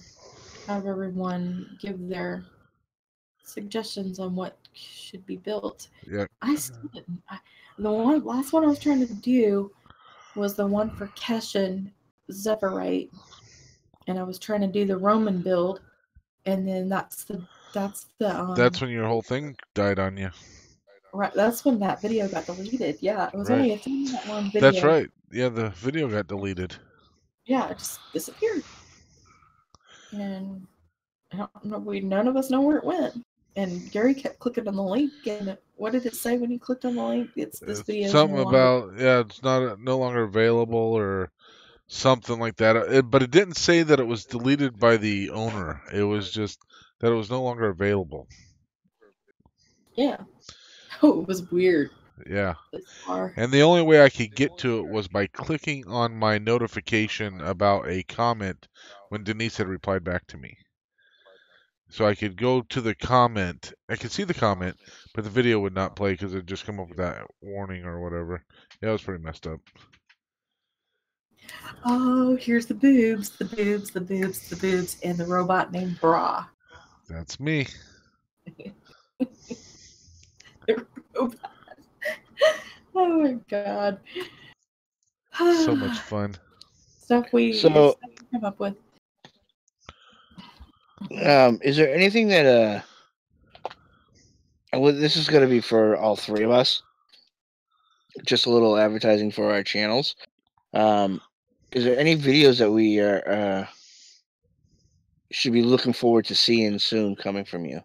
have everyone give their suggestions on what should be built. Yeah. I still didn't. The last one I was trying to do was the one for Keshin Zephyrite, and I was trying to do the Roman build, and then that's when your whole thing died on you. Right, that's when that video got deleted. Yeah, it was Right. only a 3-minute long video. That's right. Yeah, the video got deleted. Yeah, it just disappeared, and I don't know. None of us know where it went. And Gary kept clicking on the link, and what did it say when he clicked on the link? It's this video. Something about it's no longer available or something like that. But it didn't say that it was deleted by the owner. It was just that it was no longer available. Yeah. Oh, it was weird. Yeah. And the only way I could get to it was by clicking on my notification about a comment when Denise had replied back to me. so I could go to the comment. I could see the comment, but the video would not play because it just come up with that warning or whatever. Yeah, it was pretty messed up. Oh, here's the boobs, the boobs, the boobs, the boobs, and the robot named Bra. That's me. Robot. Oh my god. So much fun. Stuff we come up with. Is there anything that this is going to be for all three of us? Just a little advertising for our channels. Is there any videos that we are should be looking forward to seeing soon coming from you?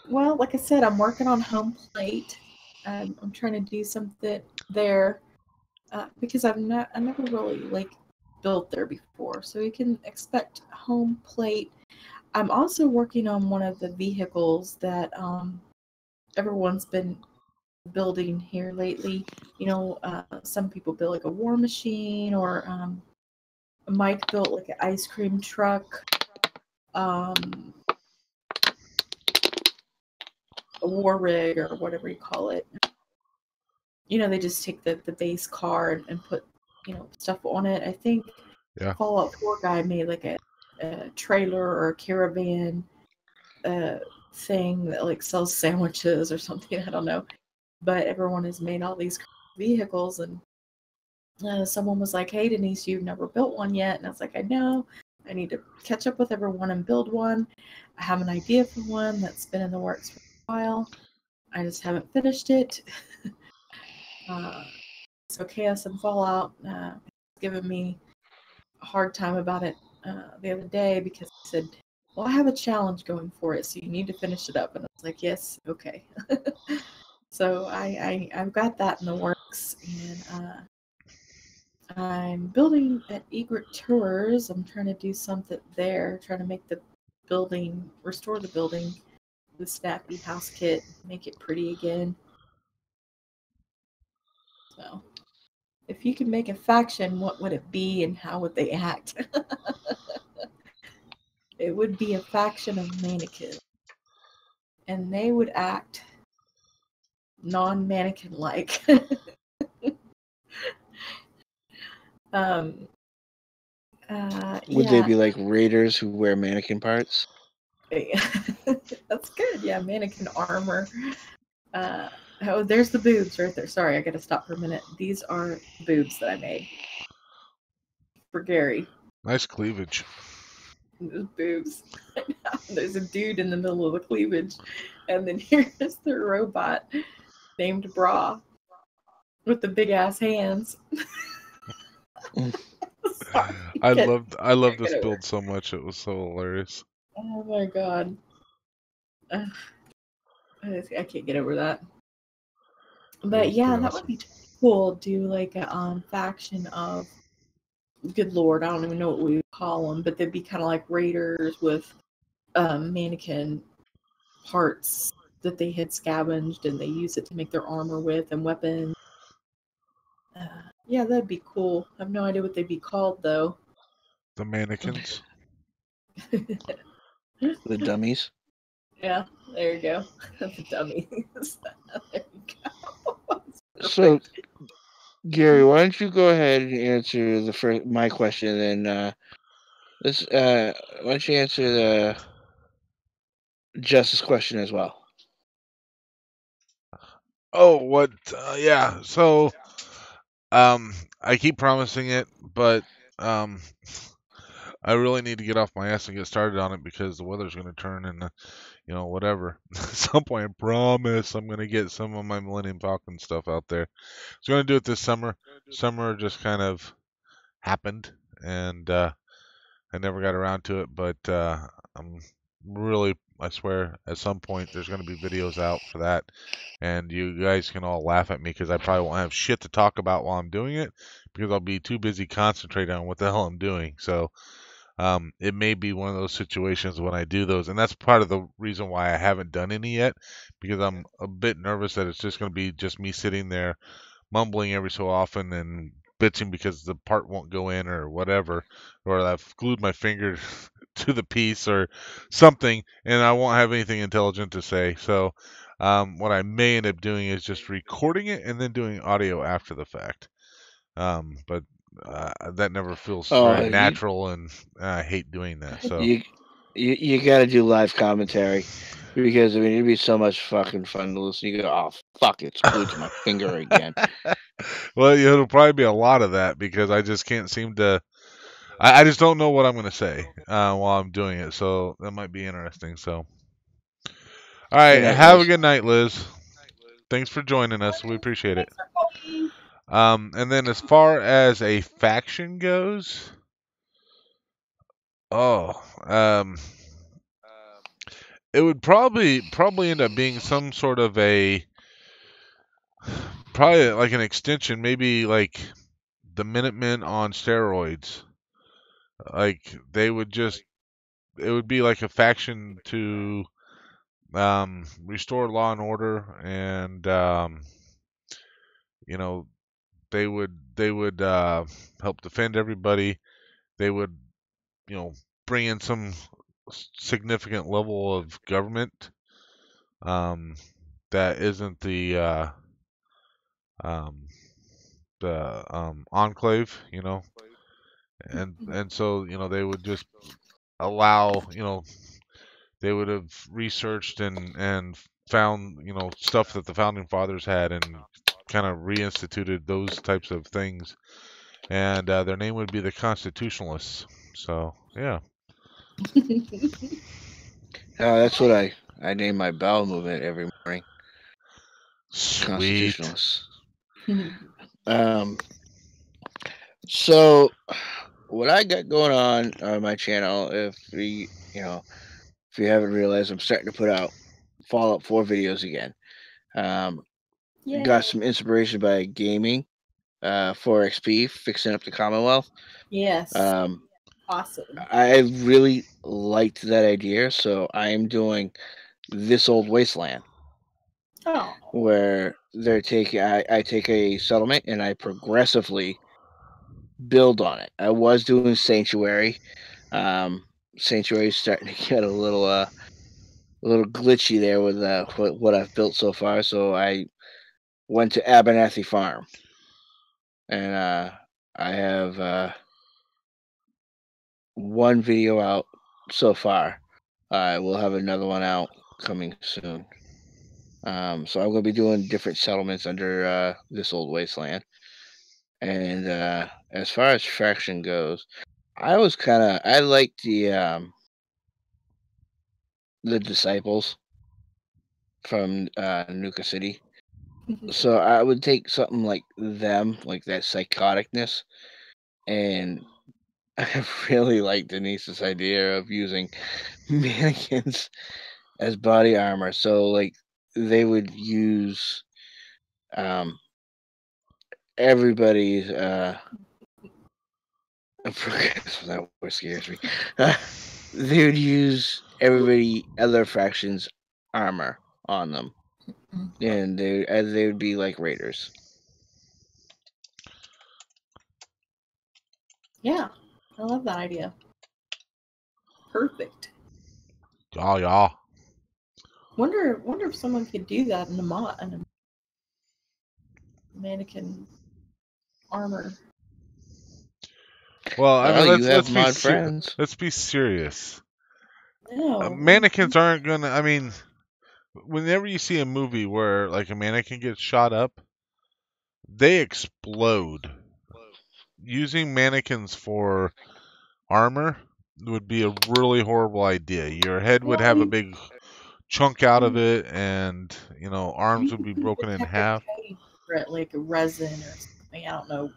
Well, like I said, I'm working on home plate. I'm trying to do something there because I never really like built there before, so you can expect home plate. I'm also working on one of the vehicles that everyone's been building here lately. You know, some people build like a war machine, or Mike built like an ice cream truck. A war rig or whatever you call it. You know, they just take the base car and put, you know, stuff on it. I think Fallout 4 guy made like a trailer or a caravan thing that like sells sandwiches or something. I don't know. But everyone has made all these vehicles, and someone was like, "Hey, Denise, you've never built one yet." And I was like, "I know. I need to catch up with everyone and build one. I have an idea for one that's been in the works for a while. I just haven't finished it." So Chaos and Fallout given me a hard time about it the other day because he said, "Well, I have a challenge going for it, so you need to finish it up." And I was like, "Yes, okay." So I've got that in the works, and I'm building at Egret Tours. I'm trying to do something there, trying to make the building, restore the building, the Snappy House kit, make it pretty again. So, if you could make a faction, what would it be and how would they act? It would be a faction of mannequins. And they would act non-mannequin-like. Would they be like raiders who wear mannequin parts? That's good. Yeah, mannequin armor. Oh, there's the boobs right there. Sorry, I gotta stop for a minute. These are boobs that I made for Gary. Nice cleavage. Those boobs. There's a dude in the middle of the cleavage, and then here's the robot named Bra with the big ass hands. I loved this build so much. It was so hilarious. Oh my god. I can't get over that. But yeah, that would be cool. Do like a faction of, good lord, I don't even know what we would call them, but they'd be kind of like raiders with mannequin parts that they had scavenged and they use it to make their armor with and weapons. Yeah, that'd be cool. I have no idea what they'd be called though. The mannequins. The dummies. Yeah, there you go. The dummies. There you go. So, Gary, why don't you go ahead and answer my question, and why don't you answer the Justice question as well? Oh, what? Yeah. So, I keep promising it, but I really need to get off my ass and get started on it because the weather's going to turn and, you know, whatever. At some point, I promise I'm going to get some of my Millennium Falcon stuff out there. I was going to do it this summer. Summer just kind of happened, and I never got around to it, but I'm really, I swear, at some point there's going to be videos out for that, and you guys can all laugh at me because I probably won't have shit to talk about while I'm doing it because I'll be too busy concentrating on what the hell I'm doing. So it may be one of those situations when I do those, and that's part of the reason why I haven't done any yet, because I'm a bit nervous that it's just going to be just me sitting there mumbling every so often and bitching because the part won't go in or whatever, or I've glued my finger to the piece or something, and I won't have anything intelligent to say. So what I may end up doing is just recording it and then doing audio after the fact. But that never feels very Oh, natural, and I hate doing that. So you got to do live commentary because I mean it'd be so much fucking fun to listen. You go, oh fuck, it's glued to my finger again. well, it'll probably be a lot of that because I just can't seem to. I just don't know what I'm going to say while I'm doing it, so that might be interesting. So, all right, Good night, have a Liz. good night, Liz. Thanks for joining us. We appreciate it. Thanks for calling. And then as far as a faction goes, it would probably end up being some sort of probably like an extension, maybe like the Minutemen on steroids. Like they would just, it would be like a faction to restore law and order, and you know, they would help defend everybody. They would, bring in some significant level of government that isn't um, the enclave, and so they would just allow, they would have researched and found stuff that the founding fathers had and kind of reinstituted those types of things, and their name would be the Constitutionalists. So yeah. That's what I name my bowel movement every morning. Sweet. Constitutionalists. So what I got going on my channel, if you haven't realized, I'm starting to put out Fallout 4 videos again. Got some inspiration by gaming, 4XP, fixing up the Commonwealth. Yes. Awesome. I really liked that idea, so I am doing This Old Wasteland. Oh. Where they're taking, I take a settlement and I progressively build on it. I was doing Sanctuary. Sanctuary's starting to get a little glitchy there with what I've built so far. So I went to Abernathy Farm, and I have one video out so far. I will have another one out coming soon. So I'm going to be doing different settlements under This Old Wasteland. And as far as faction goes, I like the Disciples from Nuka City. So I would take something like them, like that psychoticness, and I really like Denise's idea of using mannequins as body armor. So like they would use everybody's that what scares me. They would use other factions' armor on them, and they would be like raiders. Yeah, I love that idea. Perfect. Yeah. Wonder if someone could do that in a mannequin armor. Well, I mean, friends. Let's be serious. No. Mannequins aren't gonna. I mean, whenever you see a movie where like a mannequin gets shot up, they explode. Using mannequins for armor would be a really horrible idea. Your head would have a big chunk out of it, and arms would be broken in half. Like a resin or something. I don't know.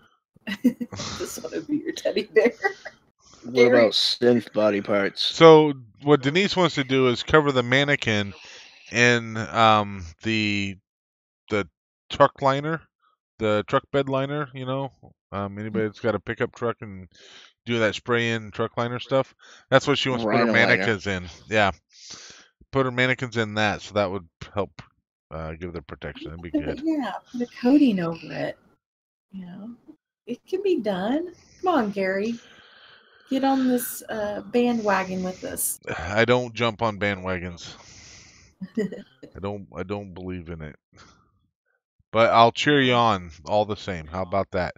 This one would be your teddy bear. What about synth body parts? So what Denise wants to do is cover the mannequin in the truck liner, the truck bed liner. Anybody that's got a pickup truck and do that spray in truck liner stuff. That's what she wants to put her mannequins in. Yeah, put her mannequins in that, so that would help give the protection. That'd be good. Yeah, put a coating over it. It can be done. Come on, Gary. Get on this bandwagon with us. I don't jump on bandwagons. I don't believe in it. But I'll cheer you on all the same. How about that?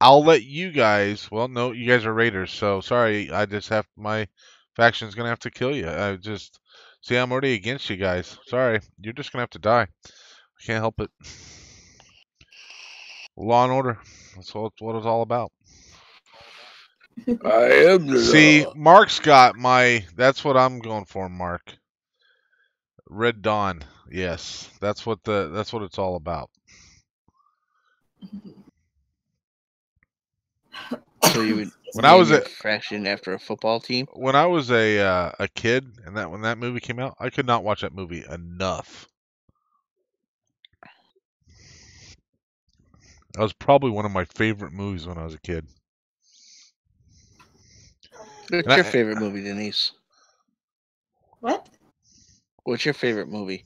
I'll let you guys. Well, no, you guys are Raiders, so sorry. I just have my faction's gonna have to kill you. I just see I'm already against you guys. Sorry, you're just gonna have to die. I can't help it. Law and order. That's what it's all about. I am the See, law. Mark's got my. That's what I'm going for, Mark. Red Dawn. Yes, that's what it's all about. So you would When I name was your a faction after a football team? when I was a kid, and when that movie came out, I could not watch that movie enough. That was probably one of my favorite movies when I was a kid. What's And your I- favorite movie, Denise? What? What's your favorite movie?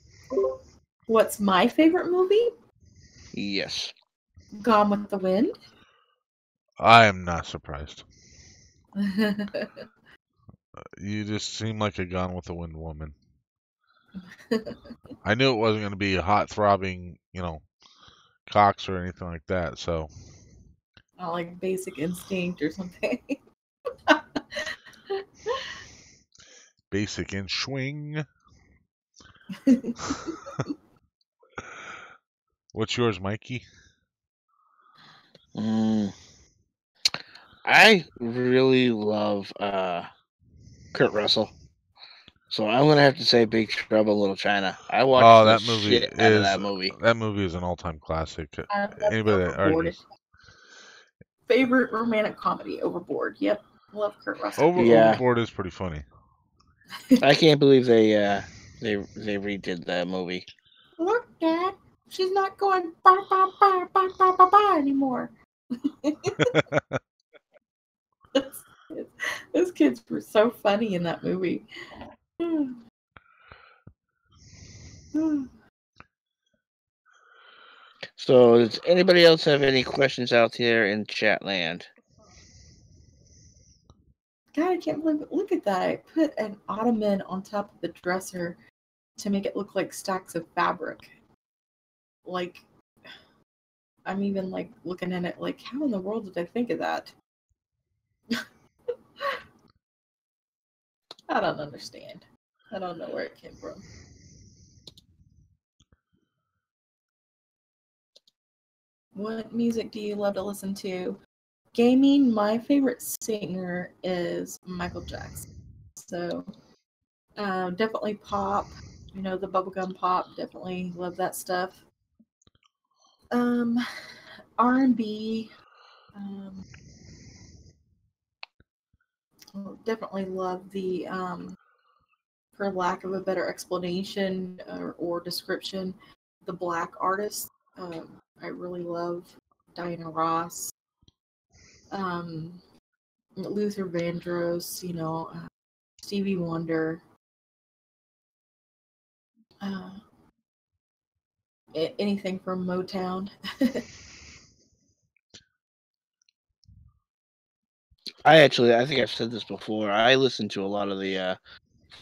What's my favorite movie? Yes. Gone with the Wind. I am not surprised. You just seem like a Gone with the Wind woman. I knew it wasn't going to be a hot throbbing, cocks or anything like that. So Not like Basic Instinct or something. basic and swing. What's yours, Mikey? I really love Kurt Russell. So I'm gonna have to say Big Trouble in Little China. I watched that the movie shit out of that movie. That movie is an all-time classic. That's Anybody that Overboard. argues Favorite romantic comedy, Overboard. Yep. Love Kurt Russell. Overboard is pretty funny. I can't believe they redid that movie. Look, Dad, she's not going ba ba ba ba ba ba ba anymore. Those kids were so funny in that movie. So, does anybody else have any questions out there in chat land? God, I can't believe it. Look at that. I put an ottoman on top of the dresser to make it look like stacks of fabric. Like, I'm even like looking at it like, how in the world did I think of that? I don't understand. I don't know where it came from. What music do you love to listen to? Gaming, my favorite singer is Michael Jackson. So definitely pop. You know, the bubblegum pop. Definitely love that stuff. R&B. Definitely love the, for lack of a better explanation or description, the Black artists. I really love Diana Ross, Luther Vandross, Stevie Wonder. Anything from Motown. I think I've said this before. I listen to a lot of the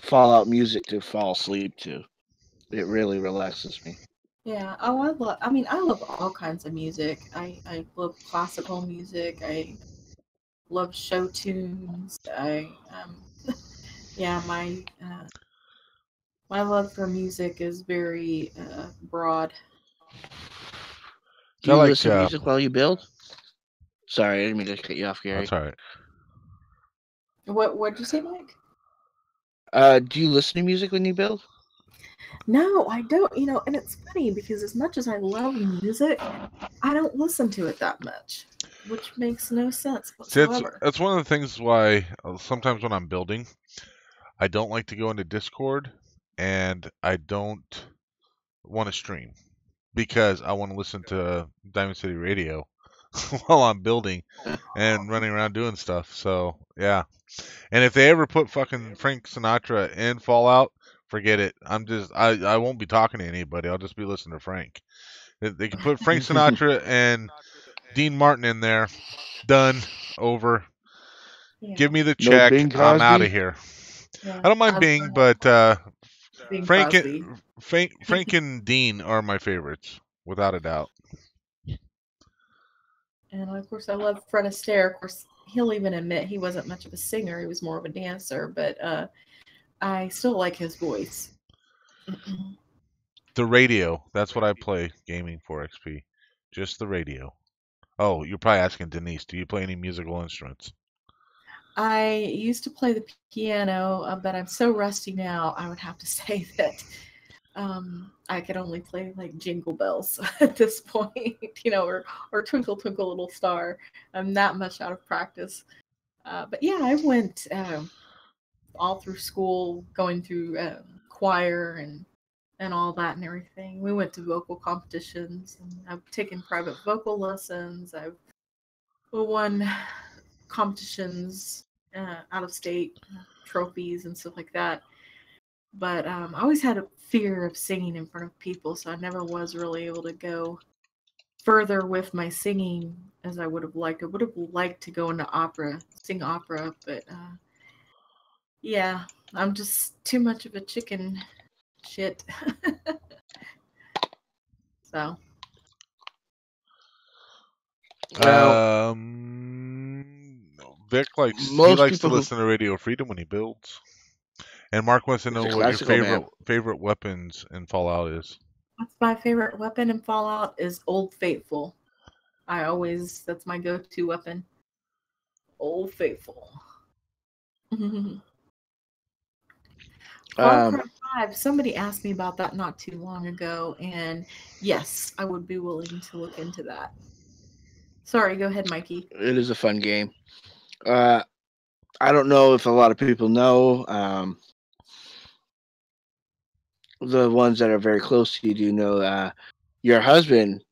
Fallout music to fall asleep to. It really relaxes me. Yeah. Oh, I love all kinds of music. I love classical music. I love show tunes. Yeah, my love for music is very broad. Do you listen to music while you build? Sorry, I didn't mean to cut you off, Gary. That's all right. What'd you say, Mike? Do you listen to music when you build? No, I don't. And it's funny because as much as I love music, I don't listen to it that much, which makes no sense whatsoever. That's one of the things why sometimes when I'm building, I don't like to go into Discord and I don't want to stream because I want to listen to Diamond City Radio while I'm building and running around doing stuff. So, yeah. And if they ever put fucking Frank Sinatra in Fallout, forget it. I won't be talking to anybody. I'll just be listening to Frank. They can put Frank Sinatra and Dean Martin in there. Done. Over. Yeah. Give me the No check. Bing I'm out Crosby? of here. Yeah. I don't mind I've Bing, done but Bing Frank Crosby. Frank and Dean are my favorites, without a doubt. And of course, I love Fred Astaire. Of course, he'll even admit he wasn't much of a singer; he was more of a dancer. But I still like his voice. The radio. That's what I play gaming for XP. Just the radio. Oh, you're probably asking Denise, do you play any musical instruments? I used to play the piano, but I'm so rusty now. I would have to say that I could only play like Jingle Bells at this point, or Twinkle Twinkle Little Star. I'm that much out of practice. But yeah, I went all through school, going through choir and all that and everything. We went to vocal competitions, and I've taken private vocal lessons. I've won competitions out of state, trophies and stuff like that. But I always had a fear of singing in front of people, so I never was really able to go further with my singing as I would have liked. I would have liked to go into opera, sing opera, but yeah, I'm just too much of a chicken shit. So Well, Vic likes most to people who listen to Radio Freedom when he builds. And Mark wants to He's know a what your classical man. favorite weapons in Fallout is. what's my favorite weapon in Fallout is Old Faithful. That's my go-to weapon. Old Faithful. Far Cry 5, somebody asked me about that not too long ago, and yes, I would be willing to look into that. Sorry, go ahead, Mikey. It is a fun game. I don't know if a lot of people know. The ones that are very close to you do know. Your husband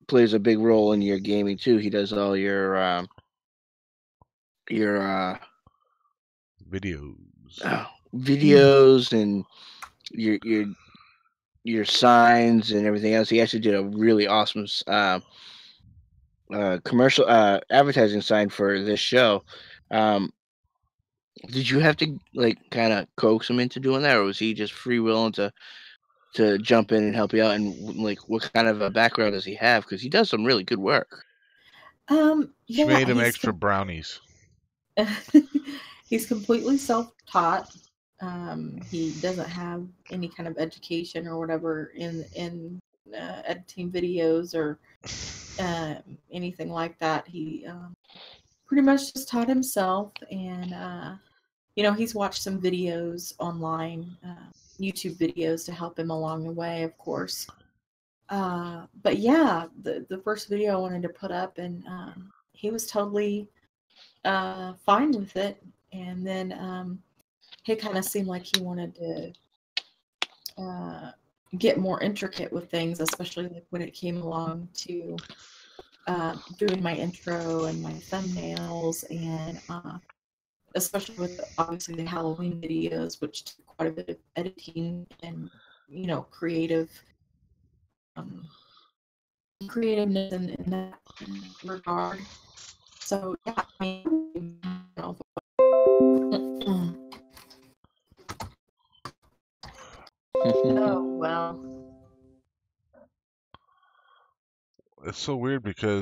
plays a big role in your gaming too. He does all your Videos. videos and your signs and everything else. He actually did a really awesome commercial advertising sign for this show. Did you have to like kind of coax him into doing that, or was he just free willing to jump in and help you out? And like, what kind of a background does he have? Because he does some really good work. She made him extra brownies. He's completely self-taught. He doesn't have any kind of education or whatever in editing videos or anything like that. He pretty much just taught himself, and he's watched some videos online, YouTube videos to help him along the way, of course. But yeah, the first video I wanted to put up, and he was totally fine with it. And then he kind of seemed like he wanted to get more intricate with things, especially like when it came along to doing my intro and my thumbnails, and especially with obviously the Halloween videos, which took quite a bit of editing and creativeness in that regard. So yeah, I mean, oh well. It's so weird because